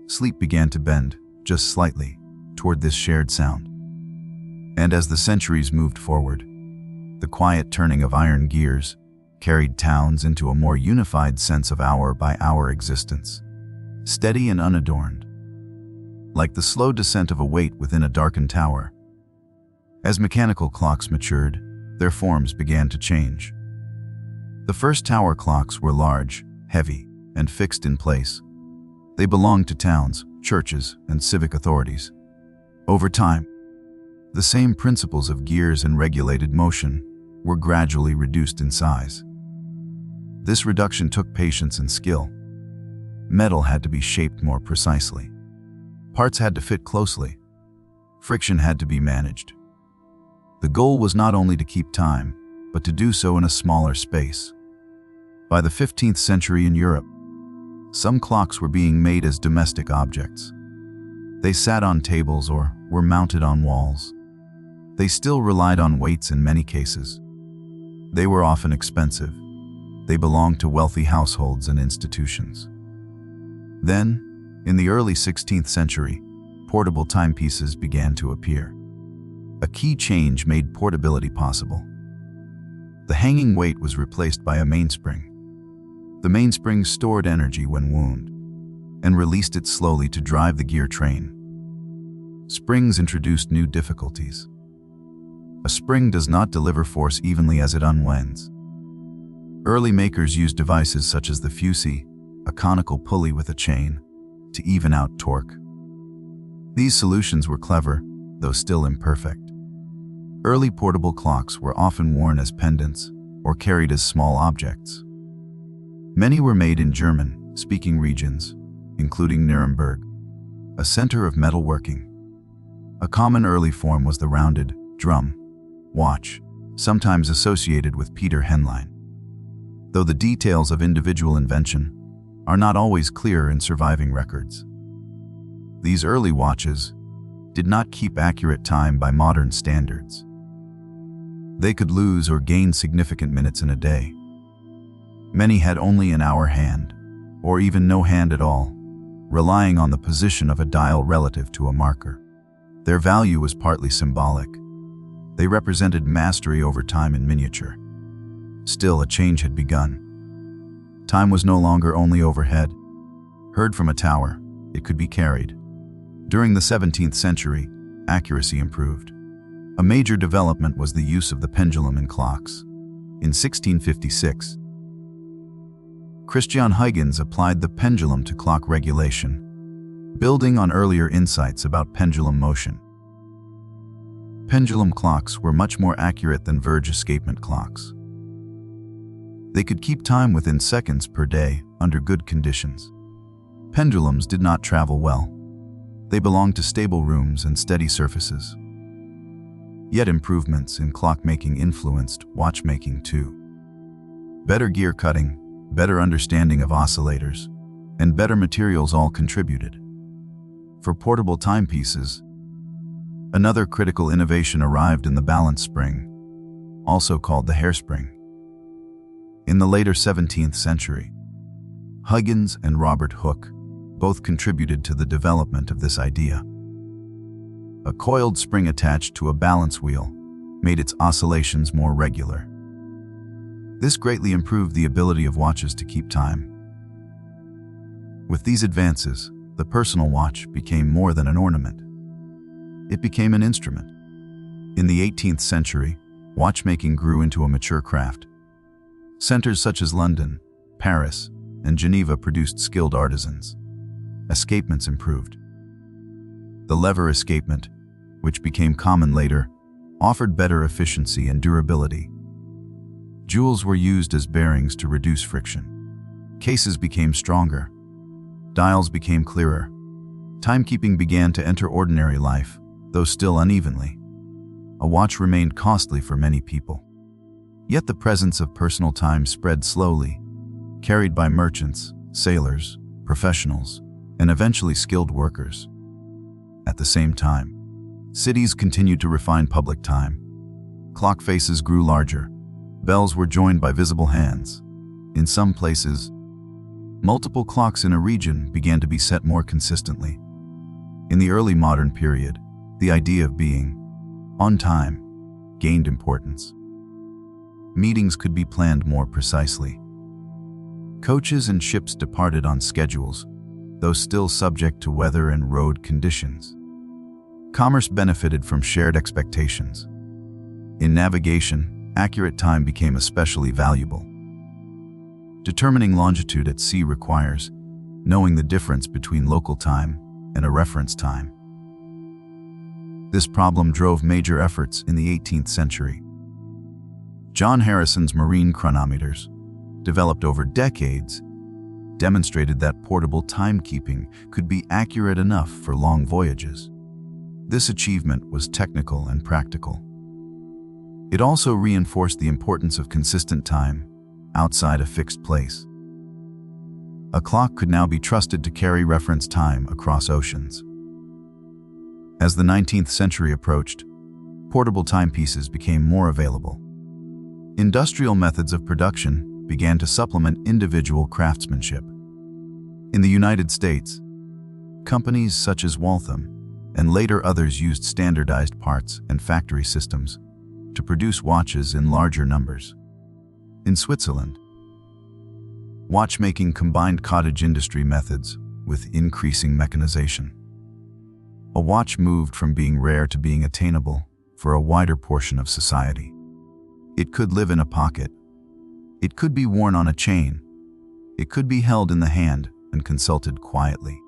Sleep began to bend, just slightly, toward this shared sound. And as the centuries moved forward, the quiet turning of iron gears carried towns into a more unified sense of hour-by-hour existence, steady and unadorned, like the slow descent of a weight within a darkened tower. As mechanical clocks matured, their forms began to change. The first tower clocks were large, heavy, and fixed in place. They belonged to towns, churches, and civic authorities. Over time, the same principles of gears and regulated motion were gradually reduced in size. This reduction took patience and skill. Metal had to be shaped more precisely. Parts had to fit closely. Friction had to be managed. The goal was not only to keep time, but to do so in a smaller space. By the 15th century in Europe, some clocks were being made as domestic objects. They sat on tables or were mounted on walls. They still relied on weights in many cases. They were often expensive. They belonged to wealthy households and institutions. Then, in the early 16th century, portable timepieces began to appear. A key change made portability possible. The hanging weight was replaced by a mainspring. The mainspring stored energy when wound and released it slowly to drive the gear train. Springs introduced new difficulties. A spring does not deliver force evenly as it unwinds. Early makers used devices such as the fusee, a conical pulley with a chain, to even out torque. These solutions were clever, though still imperfect. Early portable clocks were often worn as pendants or carried as small objects. Many were made in German-speaking regions, including Nuremberg, a center of metalworking. A common early form was the rounded drum watch, sometimes associated with Peter Henlein, though the details of individual invention are not always clear in surviving records. These early watches did not keep accurate time by modern standards. They could lose or gain significant minutes in a day. Many had only an hour hand, or even no hand at all, relying on the position of a dial relative to a marker. Their value was partly symbolic. They represented mastery over time in miniature. Still, a change had begun. Time was no longer only overhead. Heard from a tower, it could be carried. During the 17th century, accuracy improved. A major development was the use of the pendulum in clocks. In 1656, Christian Huygens applied the pendulum to clock regulation, building on earlier insights about pendulum motion. Pendulum clocks were much more accurate than verge escapement clocks. They could keep time within seconds per day under good conditions. Pendulums did not travel well. They belonged to stable rooms and steady surfaces. Yet improvements in clockmaking influenced watchmaking too. Better gear cutting, better understanding of oscillators, and better materials all contributed. For portable timepieces, another critical innovation arrived in the balance spring, also called the hairspring. In the later 17th century, Huygens and Robert Hooke both contributed to the development of this idea. A coiled spring attached to a balance wheel made its oscillations more regular. This greatly improved the ability of watches to keep time. With these advances, the personal watch became more than an ornament. It became an instrument. In the 18th century, watchmaking grew into a mature craft. Centers such as London, Paris, and Geneva produced skilled artisans. Escapements improved. The lever escapement, which became common later, offered better efficiency and durability. Jewels were used as bearings to reduce friction. Cases became stronger. Dials became clearer. Timekeeping began to enter ordinary life, though still unevenly. A watch remained costly for many people. Yet the presence of personal time spread slowly, carried by merchants, sailors, professionals, and eventually skilled workers. At the same time, cities continued to refine public time. Clock faces grew larger. Bells were joined by visible hands. In some places, multiple clocks in a region began to be set more consistently. In the early modern period, the idea of being on time gained importance. Meetings could be planned more precisely. Coaches and ships departed on schedules, though still subject to weather and road conditions. Commerce benefited from shared expectations. In navigation, accurate time became especially valuable. Determining longitude at sea requires knowing the difference between local time and a reference time. This problem drove major efforts in the 18th century. John Harrison's marine chronometers, developed over decades, demonstrated that portable timekeeping could be accurate enough for long voyages. This achievement was technical and practical. It also reinforced the importance of consistent time outside a fixed place. A clock could now be trusted to carry reference time across oceans. As the 19th century approached, portable timepieces became more available. Industrial methods of production began to supplement individual craftsmanship. In the United States, companies such as Waltham and later others used standardized parts and factory systems to produce watches in larger numbers. In Switzerland, watchmaking combined cottage industry methods with increasing mechanization. A watch moved from being rare to being attainable for a wider portion of society. It could live in a pocket. It could be worn on a chain. It could be held in the hand and consulted quietly.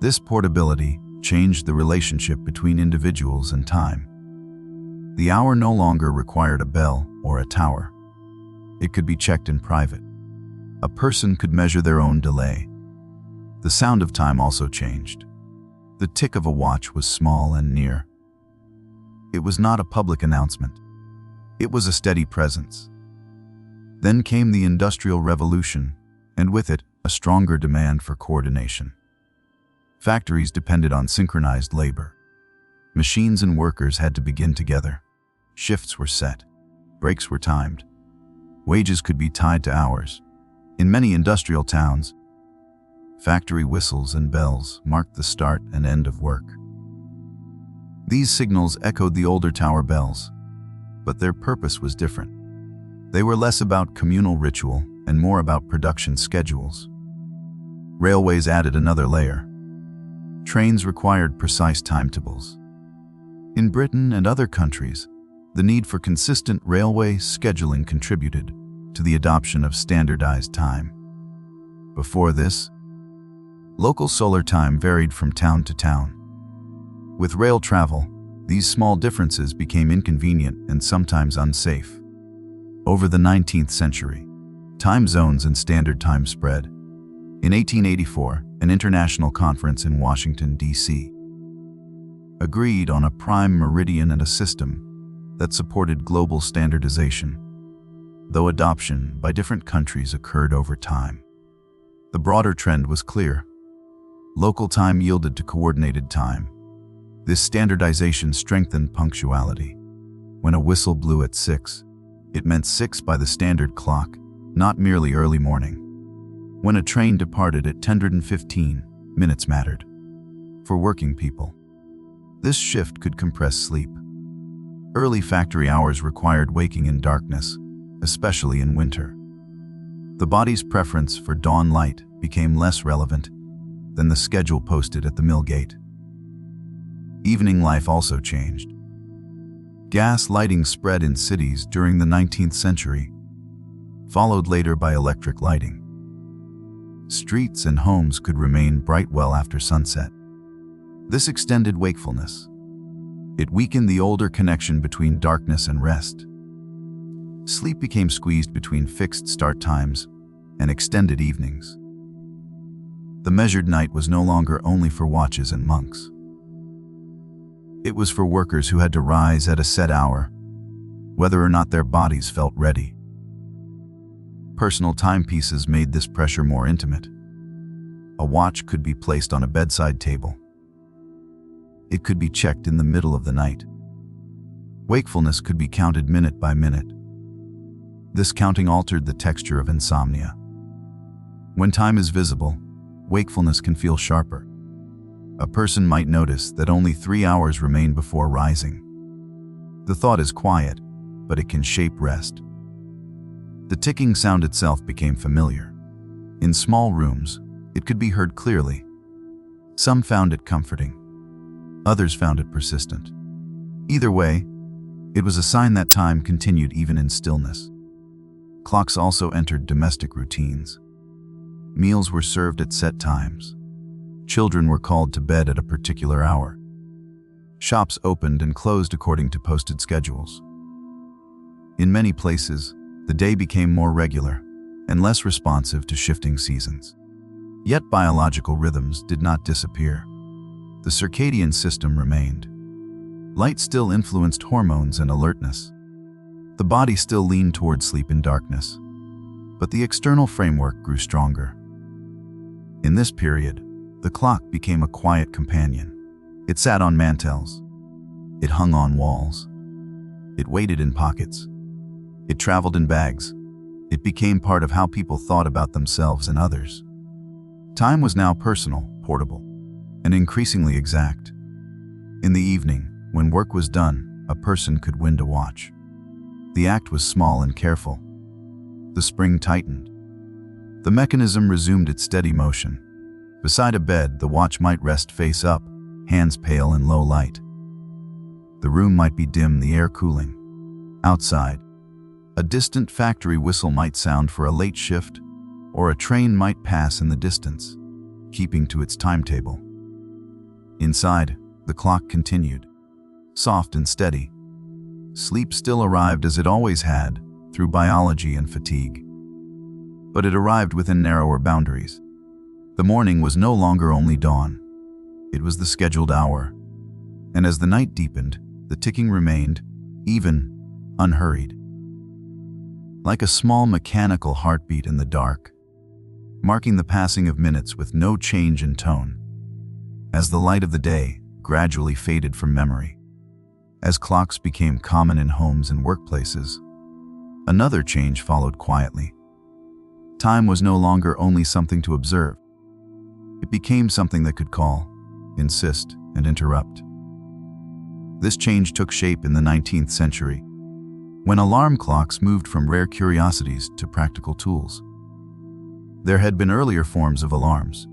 This portability changed the relationship between individuals and time. The hour no longer required a bell or a tower. It could be checked in private. A person could measure their own delay. The sound of time also changed. The tick of a watch was small and near. It was not a public announcement. It was a steady presence. Then came the Industrial Revolution, and with it, a stronger demand for coordination. Factories depended on synchronized labor. Machines and workers had to begin together. Shifts were set. Breaks were timed. Wages could be tied to hours. In many industrial towns, factory whistles and bells marked the start and end of work. These signals echoed the older tower bells, but their purpose was different. They were less about communal ritual and more about production schedules. Railways added another layer. Trains required precise timetables. In Britain and other countries, the need for consistent railway scheduling contributed to the adoption of standardized time. Before this, local solar time varied from town to town. With rail travel, these small differences became inconvenient and sometimes unsafe. Over the 19th century, time zones and standard time spread. In 1884, an international conference in Washington, D.C., agreed on a prime meridian and a system that supported global standardization, though adoption by different countries occurred over time. The broader trend was clear. Local time yielded to coordinated time. This standardization strengthened punctuality. When a whistle blew at 6, it meant 6 by the standard clock, not merely early morning. When a train departed at 10:15, minutes mattered. For working people, this shift could compress sleep. Early factory hours required waking in darkness, especially in winter. The body's preference for dawn light became less relevant than the schedule posted at the mill gate. Evening life also changed. Gas lighting spread in cities during the 19th century, followed later by electric lighting. Streets and homes could remain bright well after sunset. This extended wakefulness. It weakened the older connection between darkness and rest. Sleep became squeezed between fixed start times and extended evenings. The measured night was no longer only for watches and monks. It was for workers who had to rise at a set hour, whether or not their bodies felt ready. Personal timepieces made this pressure more intimate. A watch could be placed on a bedside table. It could be checked in the middle of the night. Wakefulness could be counted minute by minute. This counting altered the texture of insomnia. When time is visible, wakefulness can feel sharper. A person might notice that only 3 hours remain before rising. The thought is quiet, but it can shape rest. The ticking sound itself became familiar. In small rooms, it could be heard clearly. Some found it comforting. Others found it persistent. Either way, it was a sign that time continued even in stillness. Clocks also entered domestic routines. Meals were served at set times. Children were called to bed at a particular hour. Shops opened and closed according to posted schedules. In many places, the day became more regular and less responsive to shifting seasons. Yet biological rhythms did not disappear. The circadian system remained. Light still influenced hormones and alertness. The body still leaned toward sleep in darkness, but the external framework grew stronger. In this period, the clock became a quiet companion. It sat on mantels. It hung on walls. It waited in pockets. It traveled in bags. It became part of how people thought about themselves and others. Time was now personal, portable, and increasingly exact. In the evening, when work was done, a person could wind a watch. The act was small and careful. The spring tightened. The mechanism resumed its steady motion. Beside a bed, the watch might rest face up, hands pale in low light. The room might be dim, the air cooling. Outside, a distant factory whistle might sound for a late shift, or a train might pass in the distance, keeping to its timetable. Inside, the clock continued, soft and steady. Sleep still arrived as it always had, through biology and fatigue. But it arrived within narrower boundaries. The morning was no longer only dawn. It was the scheduled hour. And as the night deepened, the ticking remained, even, unhurried. Like a small mechanical heartbeat in the dark, marking the passing of minutes with no change in tone. As the light of the day gradually faded from memory, as clocks became common in homes and workplaces, another change followed quietly. Time was no longer only something to observe. It became something that could call, insist, and interrupt. This change took shape in the 19th century, when alarm clocks moved from rare curiosities to practical tools. There had been earlier forms of alarms.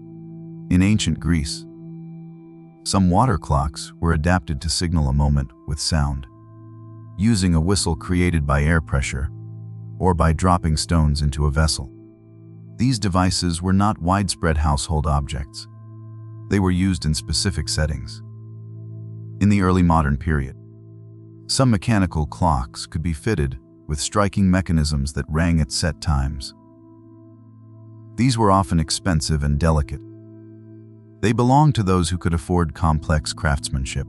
In ancient Greece, some water clocks were adapted to signal a moment with sound, using a whistle created by air pressure or by dropping stones into a vessel. These devices were not widespread household objects. They were used in specific settings. In the early modern period, some mechanical clocks could be fitted with striking mechanisms that rang at set times. These were often expensive and delicate. They belonged to those who could afford complex craftsmanship.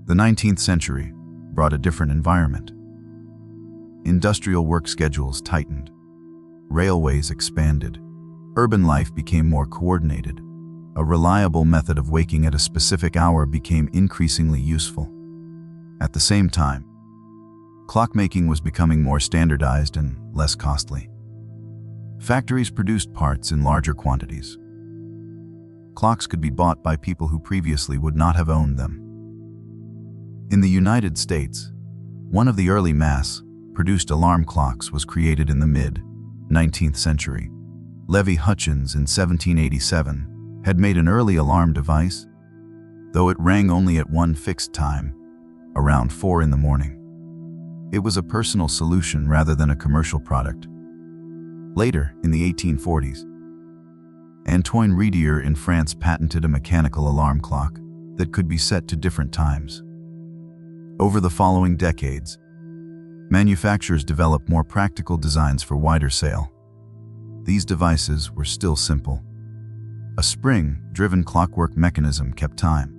The 19th century brought a different environment. Industrial work schedules tightened. Railways expanded. Urban life became more coordinated. A reliable method of waking at a specific hour became increasingly useful. At the same time, clockmaking was becoming more standardized and less costly. Factories produced parts in larger quantities. Clocks could be bought by people who previously would not have owned them. In the United States, one of the early mass-produced alarm clocks was created in the mid-19th century. Levi Hutchins in 1787 had made an early alarm device, though it rang only at one fixed time, around 4 in the morning. It was a personal solution rather than a commercial product. Later, in the 1840s, Antoine Ridier in France patented a mechanical alarm clock that could be set to different times. Over the following decades, manufacturers developed more practical designs for wider sale. These devices were still simple. A spring-driven clockwork mechanism kept time.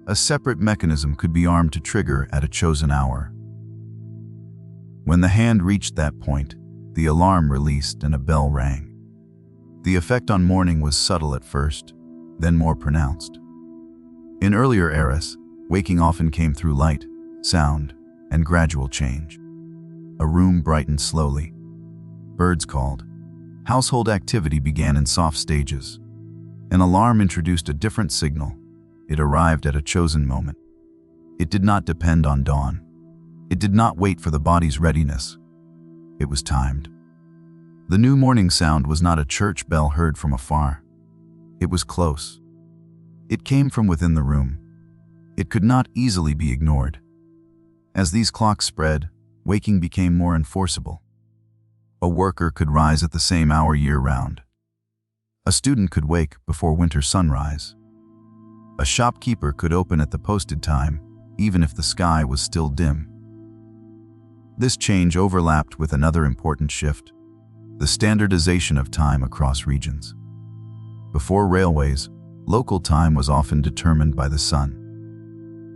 A separate mechanism could be armed to trigger at a chosen hour. When the hand reached that point, the alarm released and a bell rang. The effect on morning was subtle at first, then more pronounced. In earlier eras, waking often came through light, sound, and gradual change. A room brightened slowly. Birds called. Household activity began in soft stages. An alarm introduced a different signal. It arrived at a chosen moment. It did not depend on dawn. It did not wait for the body's readiness. It was timed. The new morning sound was not a church bell heard from afar. It was close. It came from within the room. It could not easily be ignored. As these clocks spread, waking became more enforceable. A worker could rise at the same hour year-round. A student could wake before winter sunrise. A shopkeeper could open at the posted time, even if the sky was still dim. This change overlapped with another important shift: the standardization of time across regions. Before railways, local time was often determined by the sun.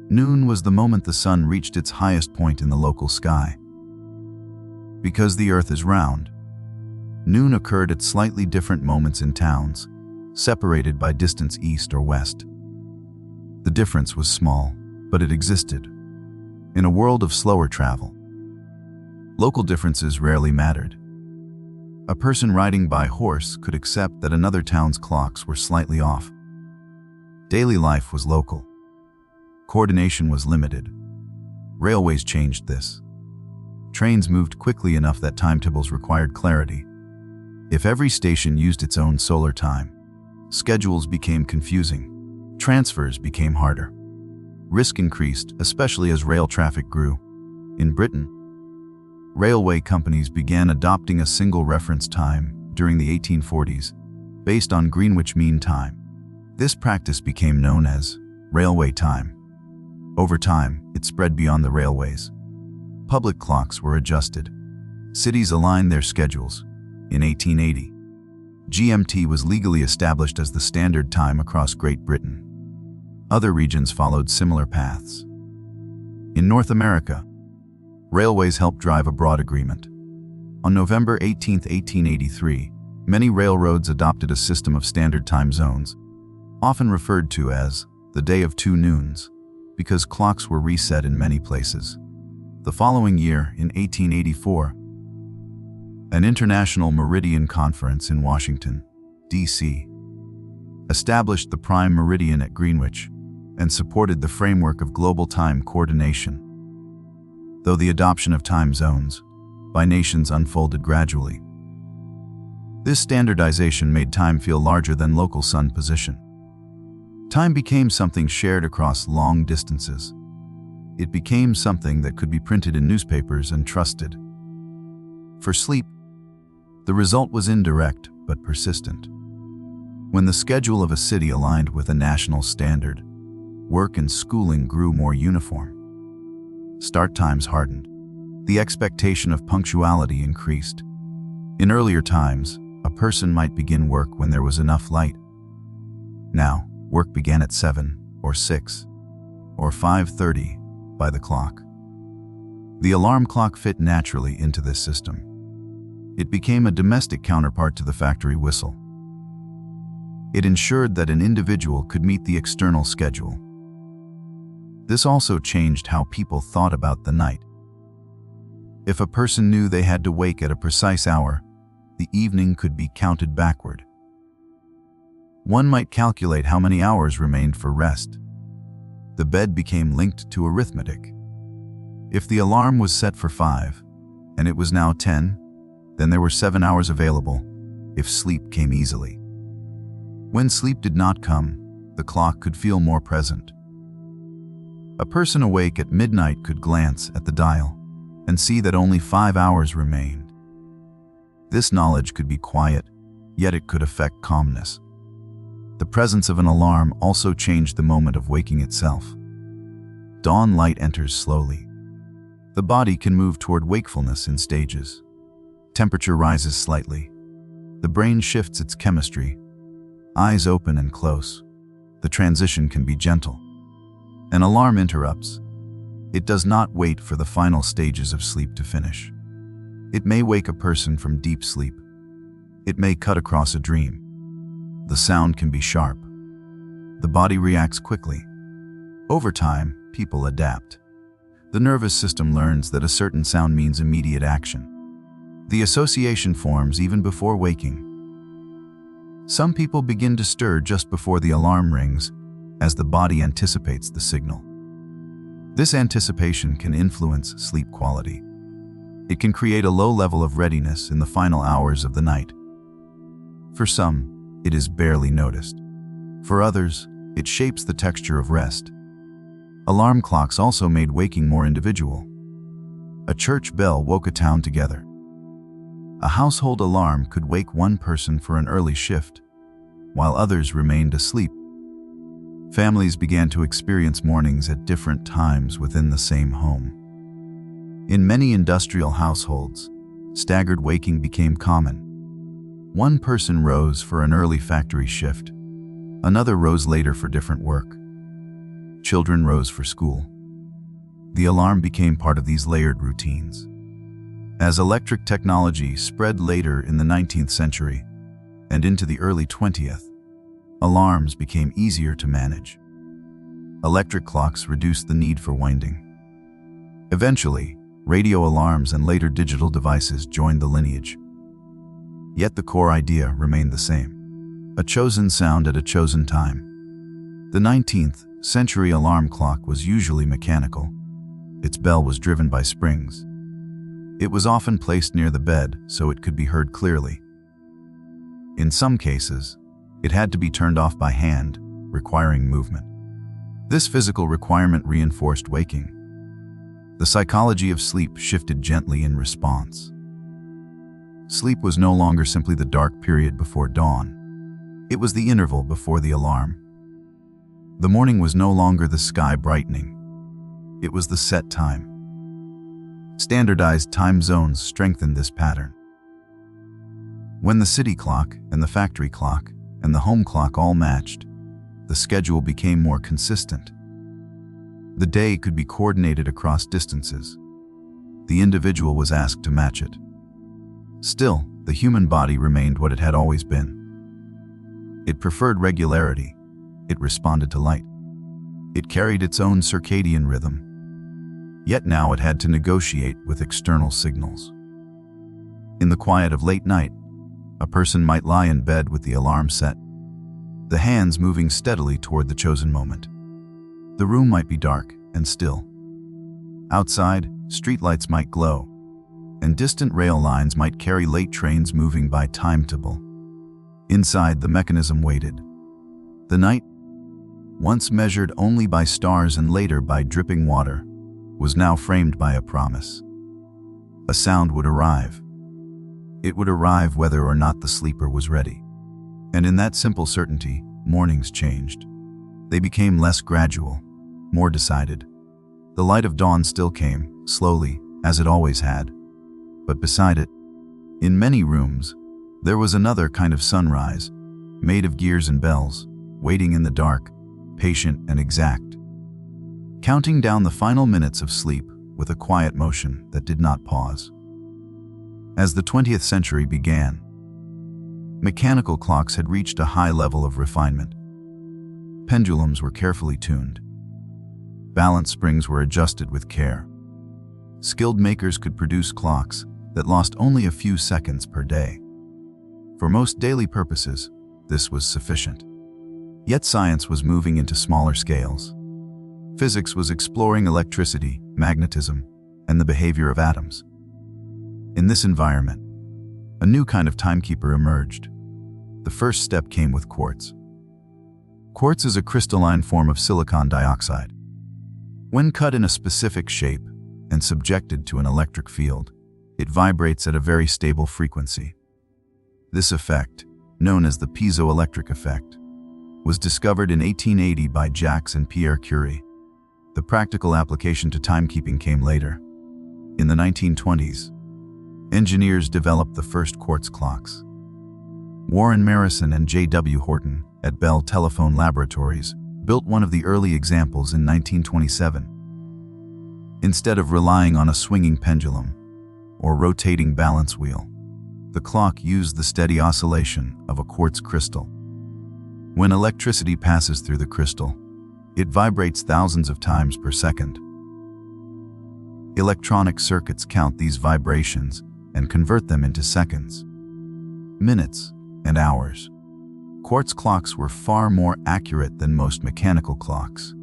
Noon was the moment the sun reached its highest point in the local sky. Because the Earth is round, noon occurred at slightly different moments in towns, separated by distance east or west. The difference was small, but it existed. In a world of slower travel, local differences rarely mattered. A person riding by horse could accept that another town's clocks were slightly off. Daily life was local. Coordination was limited. Railways changed this. Trains moved quickly enough that timetables required clarity. If every station used its own solar time, schedules became confusing. Transfers became harder. Risk increased, especially as rail traffic grew. In Britain, railway companies began adopting a single reference time during the 1840s, based on Greenwich Mean Time. This practice became known as railway time. Over time, it spread beyond the railways. Public clocks were adjusted. Cities aligned their schedules. In 1880, GMT was legally established as the standard time across Great Britain. Other regions followed similar paths. In North America, railways helped drive a broad agreement. On November 18, 1883, many railroads adopted a system of standard time zones, often referred to as the Day of Two Noons, because clocks were reset in many places. The following year, in 1884, an International Meridian Conference in Washington, D.C., established the prime meridian at Greenwich and supported the framework of global time coordination. Though the adoption of time zones by nations unfolded gradually, this standardization made time feel larger than local sun position. Time became something shared across long distances. It became something that could be printed in newspapers and trusted. For sleep, the result was indirect but persistent. When the schedule of a city aligned with a national standard, work and schooling grew more uniform. Start times hardened. The expectation of punctuality increased. In earlier times, a person might begin work when there was enough light. Now, work began at 7 or 6 or 5:30 by the clock. The alarm clock fit naturally into this system. It became a domestic counterpart to the factory whistle. It ensured that an individual could meet the external schedule. This also changed how people thought about the night. If a person knew they had to wake at a precise hour, the evening could be counted backward. One might calculate how many hours remained for rest. The bed became linked to arithmetic. If the alarm was set for 5, and it was now 10, then there were 7 hours available if sleep came easily. When sleep did not come, the clock could feel more present. A person awake at midnight could glance at the dial and see that only 5 hours remained. This knowledge could be quiet, yet it could affect calmness. The presence of an alarm also changed the moment of waking itself. Dawn light enters slowly. The body can move toward wakefulness in stages. Temperature rises slightly. The brain shifts its chemistry. Eyes open and close. The transition can be gentle. An alarm interrupts. It does not wait for the final stages of sleep to finish. It may wake a person from deep sleep. It may cut across a dream. The sound can be sharp. The body reacts quickly. Over time, people adapt. The nervous system learns that a certain sound means immediate action. The association forms even before waking. Some people begin to stir just before the alarm rings, as the body anticipates the signal. This anticipation can influence sleep quality. It can create a low level of readiness in the final hours of the night. For some, it is barely noticed. For others, it shapes the texture of rest. Alarm clocks also made waking more individual. A church bell woke a town together. A household alarm could wake one person for an early shift, while others remained asleep. Families began to experience mornings at different times within the same home. In many industrial households, staggered waking became common. One person rose for an early factory shift. Another rose later for different work. Children rose for school. The alarm became part of these layered routines. As electric technology spread later in the 19th century and into the early 20th, alarms became easier to manage. Electric clocks reduced the need for winding. Eventually, radio alarms and later digital devices joined the lineage. Yet the core idea remained the same: a chosen sound at a chosen time. The 19th century alarm clock was usually mechanical. Its bell was driven by springs. It was often placed near the bed so it could be heard clearly. In some cases, it had to be turned off by hand, requiring movement. This physical requirement reinforced waking. The psychology of sleep shifted gently in response. Sleep was no longer simply the dark period before dawn. It was the interval before the alarm. The morning was no longer the sky brightening. It was the set time. Standardized time zones strengthened this pattern. When the city clock and the factory clock and the home clock all matched, the schedule became more consistent. The day could be coordinated across distances. The individual was asked to match it. Still, the human body remained what it had always been. It preferred regularity. It responded to light. It carried its own circadian rhythm. Yet now it had to negotiate with external signals. In the quiet of late night, a person might lie in bed with the alarm set, the hands moving steadily toward the chosen moment. The room might be dark and still. Outside, streetlights might glow, and distant rail lines might carry late trains moving by timetable. Inside, the mechanism waited. The night, once measured only by stars and later by dripping water, was now framed by a promise. A sound would arrive. It would arrive whether or not the sleeper was ready. And in that simple certainty, mornings changed. They became less gradual, more decided. The light of dawn still came, slowly, as it always had. But beside it, in many rooms, there was another kind of sunrise, made of gears and bells, waiting in the dark, patient and exact, counting down the final minutes of sleep with a quiet motion that did not pause. As the 20th century began, mechanical clocks had reached a high level of refinement. Pendulums were carefully tuned. Balance springs were adjusted with care. Skilled makers could produce clocks that lost only a few seconds per day. For most daily purposes, this was sufficient. Yet science was moving into smaller scales. Physics was exploring electricity, magnetism, and the behavior of atoms. In this environment, a new kind of timekeeper emerged. The first step came with quartz. Quartz is a crystalline form of silicon dioxide. When cut in a specific shape and subjected to an electric field, it vibrates at a very stable frequency. This effect, known as the piezoelectric effect, was discovered in 1880 by Jacques and Pierre Curie. The practical application to timekeeping came later. In the 1920s, engineers developed the first quartz clocks. Warren Marrison and J.W. Horton at Bell Telephone Laboratories built one of the early examples in 1927. Instead of relying on a swinging pendulum or rotating balance wheel, the clock used the steady oscillation of a quartz crystal. When electricity passes through the crystal, it vibrates thousands of times per second. Electronic circuits count these vibrations and convert them into seconds, minutes, and hours. Quartz clocks were far more accurate than most mechanical clocks.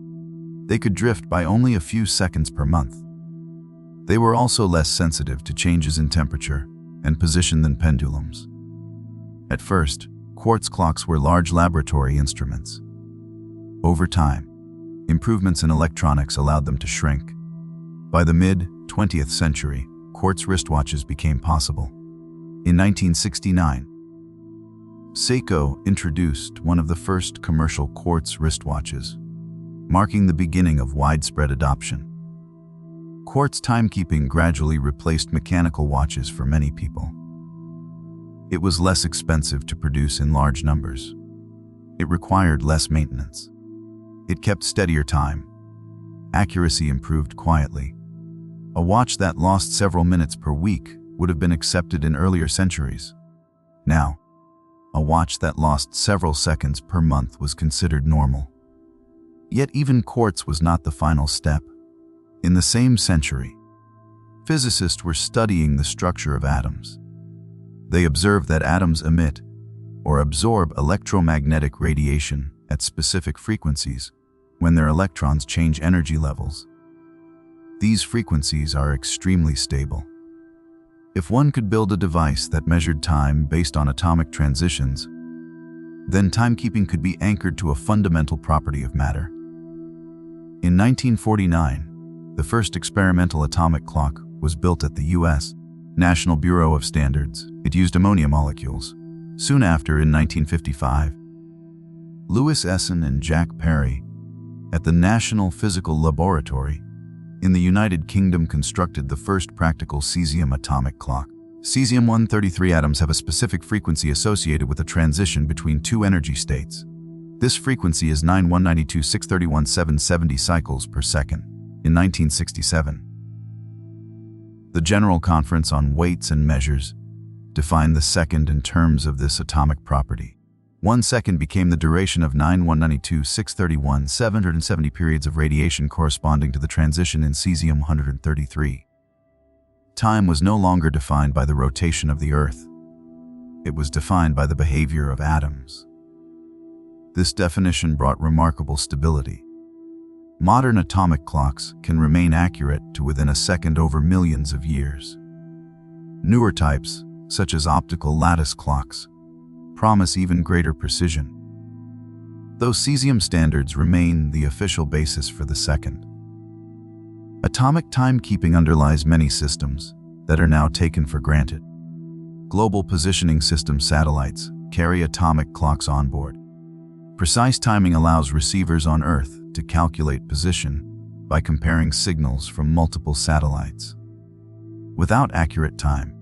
They could drift by only a few seconds per month. They were also less sensitive to changes in temperature and position than pendulums. At first, quartz clocks were large laboratory instruments. Over time, improvements in electronics allowed them to shrink. By the mid-20th century, quartz wristwatches became possible. In 1969, Seiko introduced one of the first commercial quartz wristwatches, marking the beginning of widespread adoption. Quartz timekeeping gradually replaced mechanical watches for many people. It was less expensive to produce in large numbers. It required less maintenance. It kept steadier time. Accuracy improved quietly. A watch that lost several minutes per week would have been accepted in earlier centuries. Now, a watch that lost several seconds per month was considered normal. Yet even quartz was not the final step. In the same century, physicists were studying the structure of atoms. They observed that atoms emit or absorb electromagnetic radiation at specific frequencies when their electrons change energy levels. These frequencies are extremely stable. If one could build a device that measured time based on atomic transitions, then timekeeping could be anchored to a fundamental property of matter. In 1949, the first experimental atomic clock was built at the U.S. National Bureau of Standards. It used ammonia molecules. Soon after, in 1955, Louis Essen and Jack Perry at the National Physical Laboratory in the United Kingdom constructed the first practical cesium atomic clock. Cesium-133 atoms have a specific frequency associated with a transition between two energy states. This frequency is 9,192,631,770 cycles per second. In 1967, the General Conference on Weights and Measures defined the second in terms of this atomic property. 1 second became the duration of 9,192,631,770 periods of radiation corresponding to the transition in cesium-133. Time was no longer defined by the rotation of the Earth. It was defined by the behavior of atoms. This definition brought remarkable stability. Modern atomic clocks can remain accurate to within a second over millions of years. Newer types, such as optical lattice clocks, promise even greater precision. Though cesium standards remain the official basis for the second, atomic timekeeping underlies many systems that are now taken for granted. Global Positioning System satellites carry atomic clocks on board. Precise timing allows receivers on Earth to calculate position by comparing signals from multiple satellites. Without accurate time,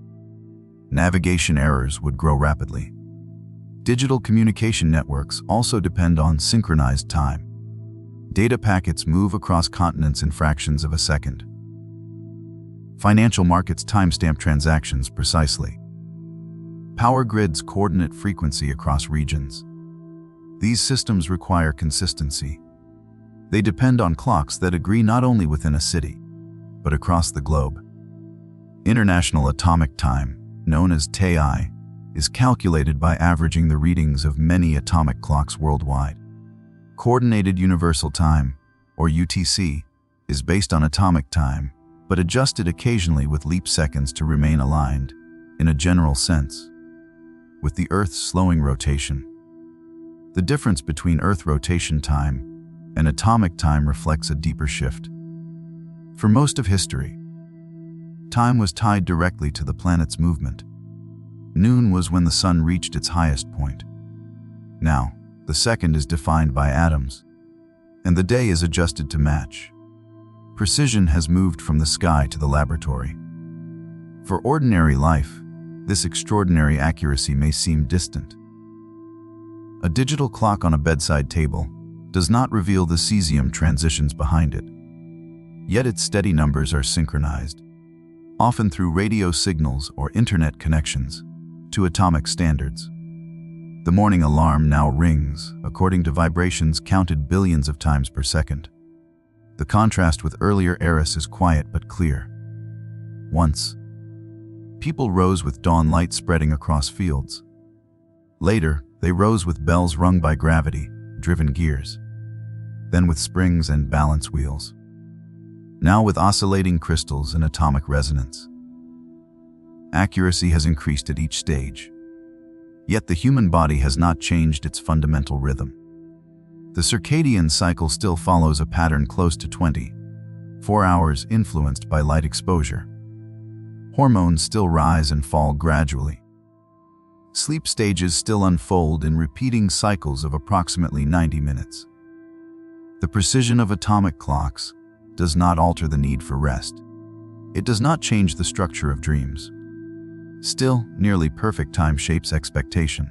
navigation errors would grow rapidly. Digital communication networks also depend on synchronized time. Data packets move across continents in fractions of a second. Financial markets timestamp transactions precisely. Power grids coordinate frequency across regions. These systems require consistency. They depend on clocks that agree not only within a city, but across the globe. International Atomic Time, known as TAI, is calculated by averaging the readings of many atomic clocks worldwide. Coordinated Universal Time, or UTC, is based on atomic time, but adjusted occasionally with leap seconds to remain aligned, in a general sense, with the Earth's slowing rotation. The difference between Earth rotation time and atomic time reflects a deeper shift. For most of history, time was tied directly to the planet's movement. Noon was when the sun reached its highest point. Now, the second is defined by atoms, and the day is adjusted to match. Precision has moved from the sky to the laboratory. For ordinary life, this extraordinary accuracy may seem distant. A digital clock on a bedside table does not reveal the cesium transitions behind it. Yet its steady numbers are synchronized, often through radio signals or internet connections, to atomic standards. The morning alarm now rings according to vibrations counted billions of times per second. The contrast with earlier eras is quiet but clear. Once, people rose with dawn light spreading across fields. Later, they rose with bells rung by gravity-driven gears, then with springs and balance wheels, now with oscillating crystals and atomic resonance. Accuracy has increased at each stage, yet the human body has not changed its fundamental rhythm. The circadian cycle still follows a pattern close to 24 hours influenced by light exposure. Hormones still rise and fall gradually. Sleep stages still unfold in repeating cycles of approximately 90 minutes. The precision of atomic clocks does not alter the need for rest. It does not change the structure of dreams. Still, nearly perfect time shapes expectation.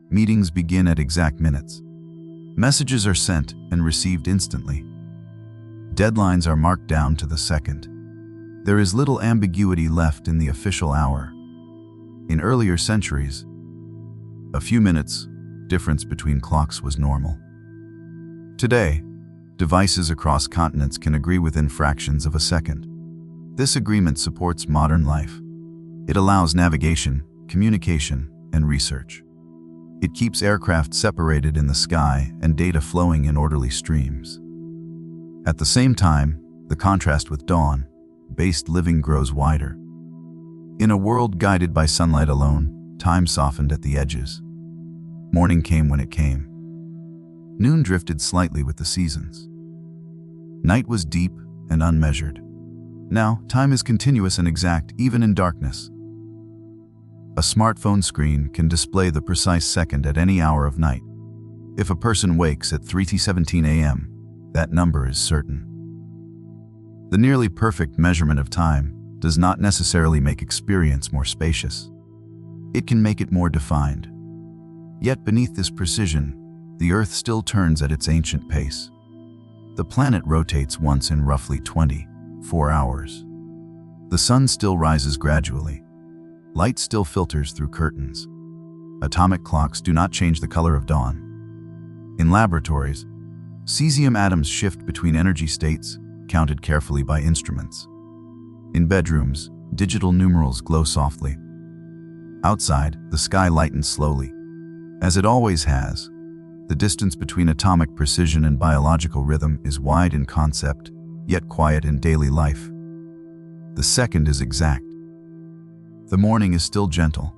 Meetings begin at exact minutes. Messages are sent and received instantly. Deadlines are marked down to the second. There is little ambiguity left in the official hour. In earlier centuries, a few minutes difference between clocks was normal. Today, devices across continents can agree within fractions of a second. This agreement supports modern life. It allows navigation, communication, and research. It keeps aircraft separated in the sky and data flowing in orderly streams. At the same time, the contrast with dawn-based living grows wider. In a world guided by sunlight alone, time softened at the edges. Morning came when it came. Noon drifted slightly with the seasons. Night was deep and unmeasured. Now, time is continuous and exact, even in darkness. A smartphone screen can display the precise second at any hour of night. If a person wakes at 3:17 a.m., that number is certain. The nearly perfect measurement of time does not necessarily make experience more spacious. It can make it more defined. Yet beneath this precision, the Earth still turns at its ancient pace. The planet rotates once in roughly 24 hours. The sun still rises gradually. Light still filters through curtains. Atomic clocks do not change the color of dawn. In laboratories, cesium atoms shift between energy states, counted carefully by instruments. In bedrooms, digital numerals glow softly. Outside, the sky lightens slowly. As it always has, the distance between atomic precision and biological rhythm is wide in concept, yet quiet in daily life. The second is exact. The morning is still gentle.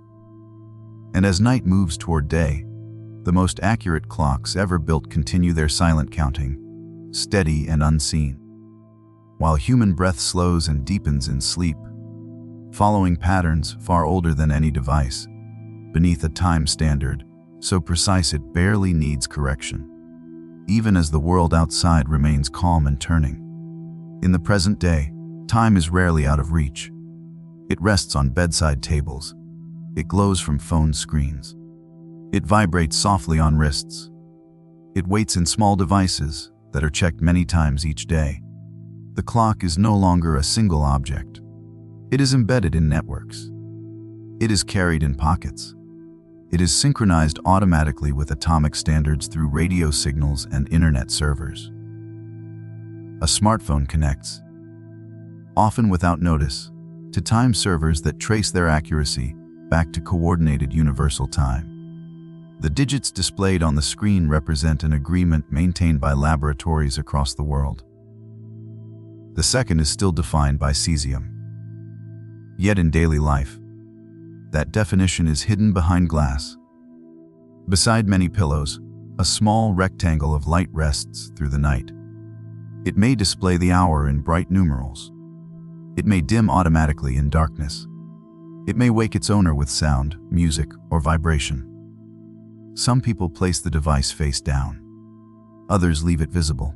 And as night moves toward day, the most accurate clocks ever built continue their silent counting, steady and unseen. While human breath slows and deepens in sleep, following patterns far older than any device, beneath a time standard so precise it barely needs correction, even as the world outside remains calm and turning. In the present day, time is rarely out of reach. It rests on bedside tables. It glows from phone screens. It vibrates softly on wrists. It waits in small devices that are checked many times each day. The clock is no longer a single object. It is embedded in networks. It is carried in pockets. It is synchronized automatically with atomic standards through radio signals and internet servers. A smartphone connects, often without notice, to time servers that trace their accuracy back to coordinated universal time. The digits displayed on the screen represent an agreement maintained by laboratories across the world. The second is still defined by cesium. Yet in daily life, that definition is hidden behind glass. Beside many pillows, a small rectangle of light rests through the night. It may display the hour in bright numerals. It may dim automatically in darkness. It may wake its owner with sound, music, or vibration. Some people place the device face down. Others leave it visible.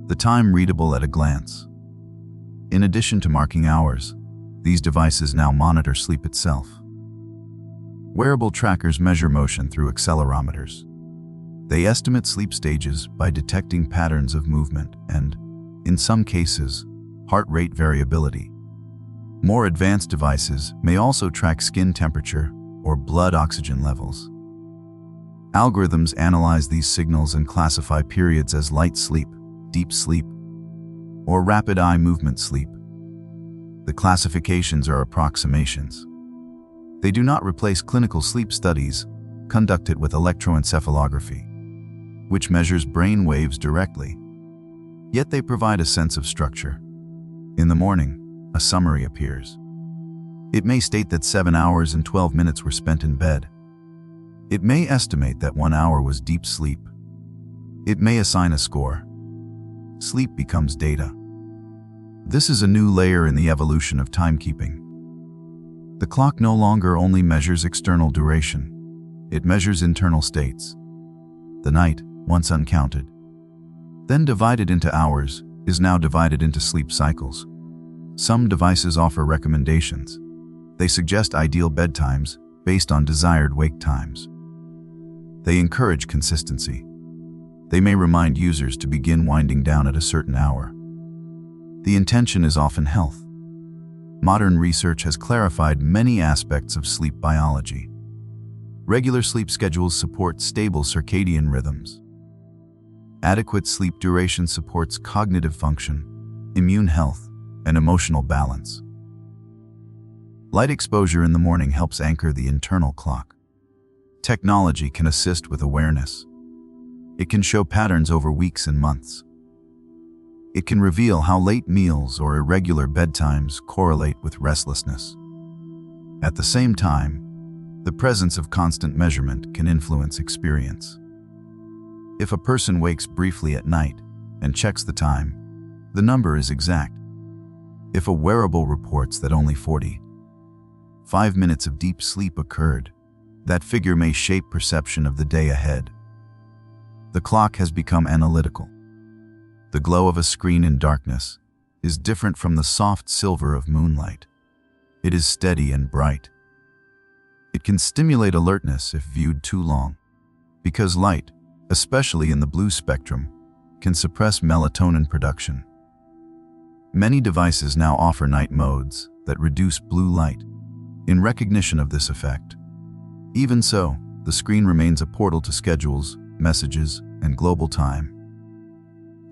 The time readable at a glance. In addition to marking hours, these devices now monitor sleep itself. Wearable trackers measure motion through accelerometers. They estimate sleep stages by detecting patterns of movement and, in some cases, heart rate variability. More advanced devices may also track skin temperature or blood oxygen levels. Algorithms analyze these signals and classify periods as light sleep, deep sleep, or rapid eye movement sleep. The classifications are approximations. They do not replace clinical sleep studies conducted with electroencephalography, which measures brain waves directly. Yet they provide a sense of structure. In the morning, a summary appears. It may state that 7 hours and 12 minutes were spent in bed. It may estimate that 1 hour was deep sleep. It may assign a score. Sleep becomes data. This is a new layer in the evolution of timekeeping. The clock no longer only measures external duration. It measures internal states. The night, once uncounted, then divided into hours, is now divided into sleep cycles. Some devices offer recommendations. They suggest ideal bedtimes based on desired wake times. They encourage consistency. They may remind users to begin winding down at a certain hour. The intention is often health. Modern research has clarified many aspects of sleep biology. Regular sleep schedules support stable circadian rhythms. Adequate sleep duration supports cognitive function, immune health, and emotional balance. Light exposure in the morning helps anchor the internal clock. Technology can assist with awareness. It can show patterns over weeks and months. It can reveal how late meals or irregular bedtimes correlate with restlessness. At the same time, the presence of constant measurement can influence experience. If a person wakes briefly at night and checks the time, the number is exact. If a wearable reports that only 45 minutes of deep sleep occurred, that figure may shape perception of the day ahead. The clock has become analytical. The glow of a screen in darkness, is different from the soft silver of moonlight. It is steady and bright. It can stimulate alertness if viewed too long, because light, especially in the blue spectrum, can suppress melatonin production. Many devices now offer night modes that reduce blue light in recognition of this effect. Even so, the screen remains a portal to schedules, messages, and global time.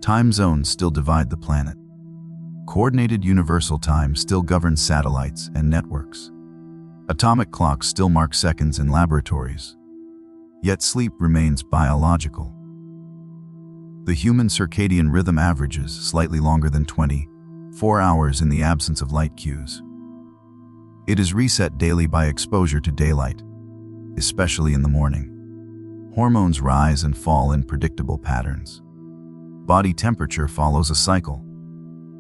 Time zones still divide the planet. Coordinated universal time still governs satellites and networks. Atomic clocks still mark seconds in laboratories. Yet sleep remains biological. The human circadian rhythm averages slightly longer than 24 hours in the absence of light cues. It is reset daily by exposure to daylight, especially in the morning. Hormones rise and fall in predictable patterns. Body temperature follows a cycle.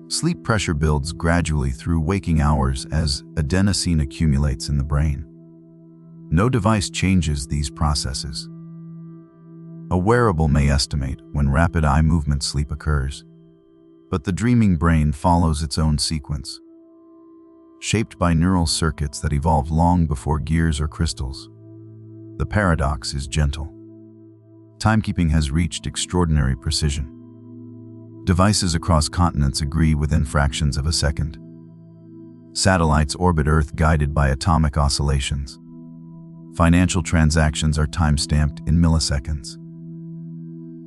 Sleep pressure builds gradually through waking hours as adenosine accumulates in the brain. No device changes these processes. A wearable may estimate when rapid eye movement sleep occurs, but the dreaming brain follows its own sequence, shaped by neural circuits that evolved long before gears or crystals. The paradox is gentle. Timekeeping has reached extraordinary precision. Devices across continents agree within fractions of a second. Satellites orbit Earth guided by atomic oscillations. Financial transactions are time-stamped in milliseconds.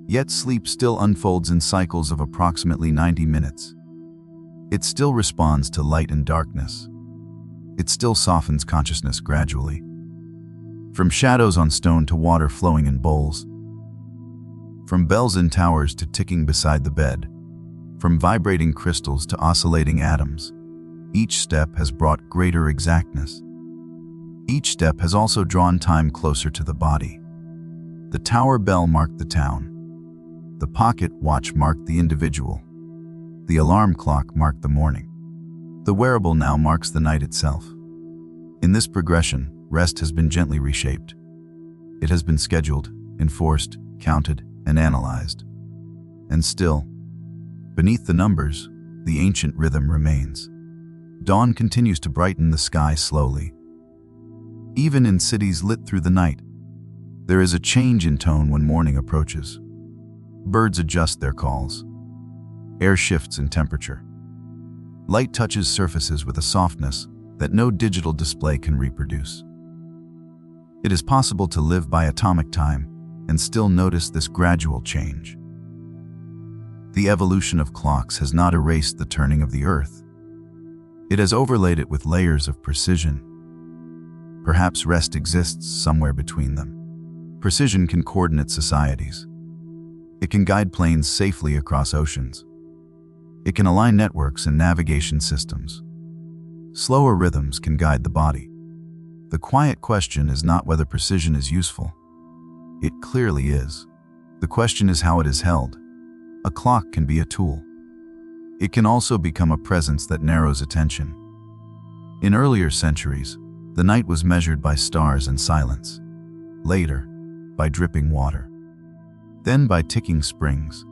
Yet sleep still unfolds in cycles of approximately 90 minutes. It still responds to light and darkness. It still softens consciousness gradually. From shadows on stone to water flowing in bowls. From bells in towers to ticking beside the bed. From vibrating crystals to oscillating atoms. Each step has brought greater exactness. Each step has also drawn time closer to the body. The tower bell marked the town. The pocket watch marked the individual. The alarm clock marked the morning. The wearable now marks the night itself. In this progression, rest has been gently reshaped. It has been scheduled, enforced, counted, and analyzed. And still, beneath the numbers, the ancient rhythm remains. Dawn continues to brighten the sky slowly. Even in cities lit through the night, there is a change in tone when morning approaches. Birds adjust their calls. Air shifts in temperature. Light touches surfaces with a softness that no digital display can reproduce. It is possible to live by atomic time and still notice this gradual change. The evolution of clocks has not erased the turning of the Earth. It has overlaid it with layers of precision. Perhaps rest exists somewhere between them. Precision can coordinate societies. It can guide planes safely across oceans. It can align networks and navigation systems. Slower rhythms can guide the body. The quiet question is not whether precision is useful. It clearly is. The question is how it is held. A clock can be a tool. It can also become a presence that narrows attention. In earlier centuries, the night was measured by stars and silence. Later, by dripping water. Then by ticking springs.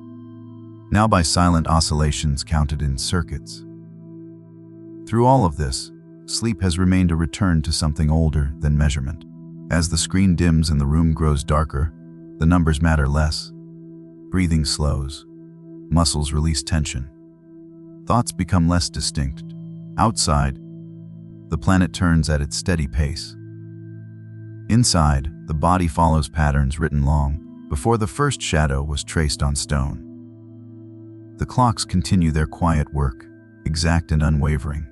Now by silent oscillations counted in circuits. Through all of this, sleep has remained a return to something older than measurement. As the screen dims and the room grows darker, the numbers matter less. Breathing slows. Muscles release tension. Thoughts become less distinct. Outside, the planet turns at its steady pace. Inside, the body follows patterns written long before the first shadow was traced on stone. The clocks continue their quiet work, exact and unwavering.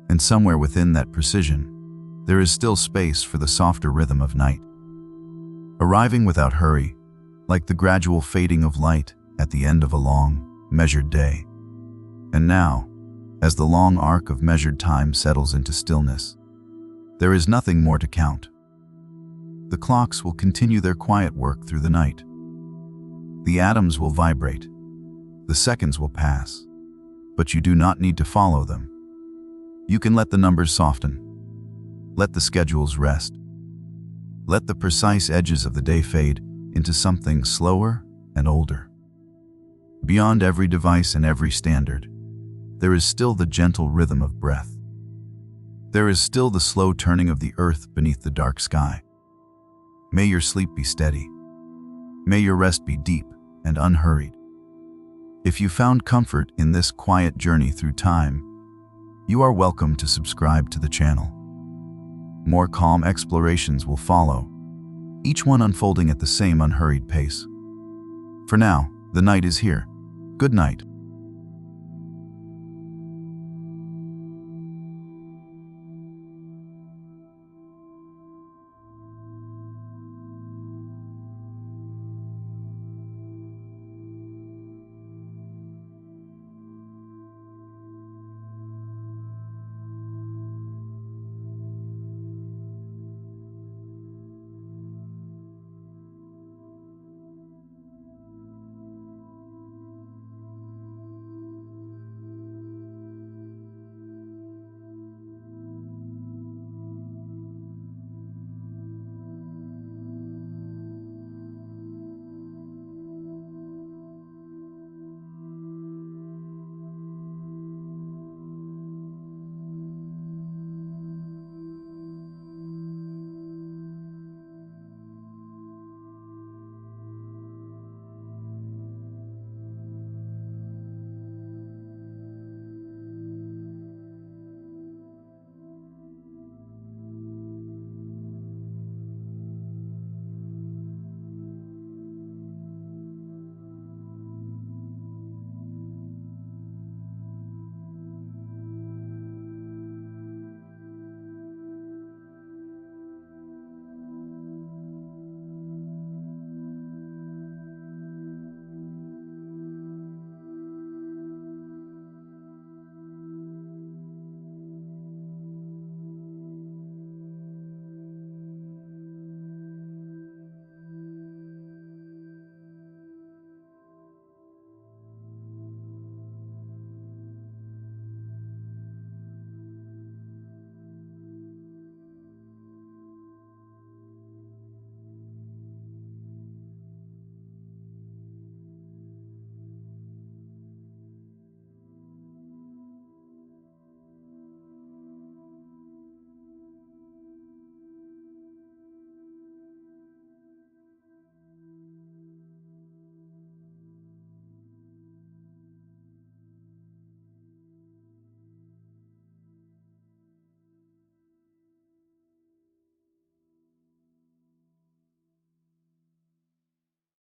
And somewhere within that precision, there is still space for the softer rhythm of night. Arriving without hurry, like the gradual fading of light at the end of a long, measured day. And now, as the long arc of measured time settles into stillness, there is nothing more to count. The clocks will continue their quiet work through the night. The atoms will vibrate. The seconds will pass. But you do not need to follow them. You can let the numbers soften. Let the schedules rest. Let the precise edges of the day fade into something slower and older. Beyond every device and every standard, there is still the gentle rhythm of breath. There is still the slow turning of the earth beneath the dark sky. May your sleep be steady. May your rest be deep and unhurried. If you found comfort in this quiet journey through time, you are welcome to subscribe to the channel. More calm explorations will follow, each one unfolding at the same unhurried pace. For now, the night is here. Good night.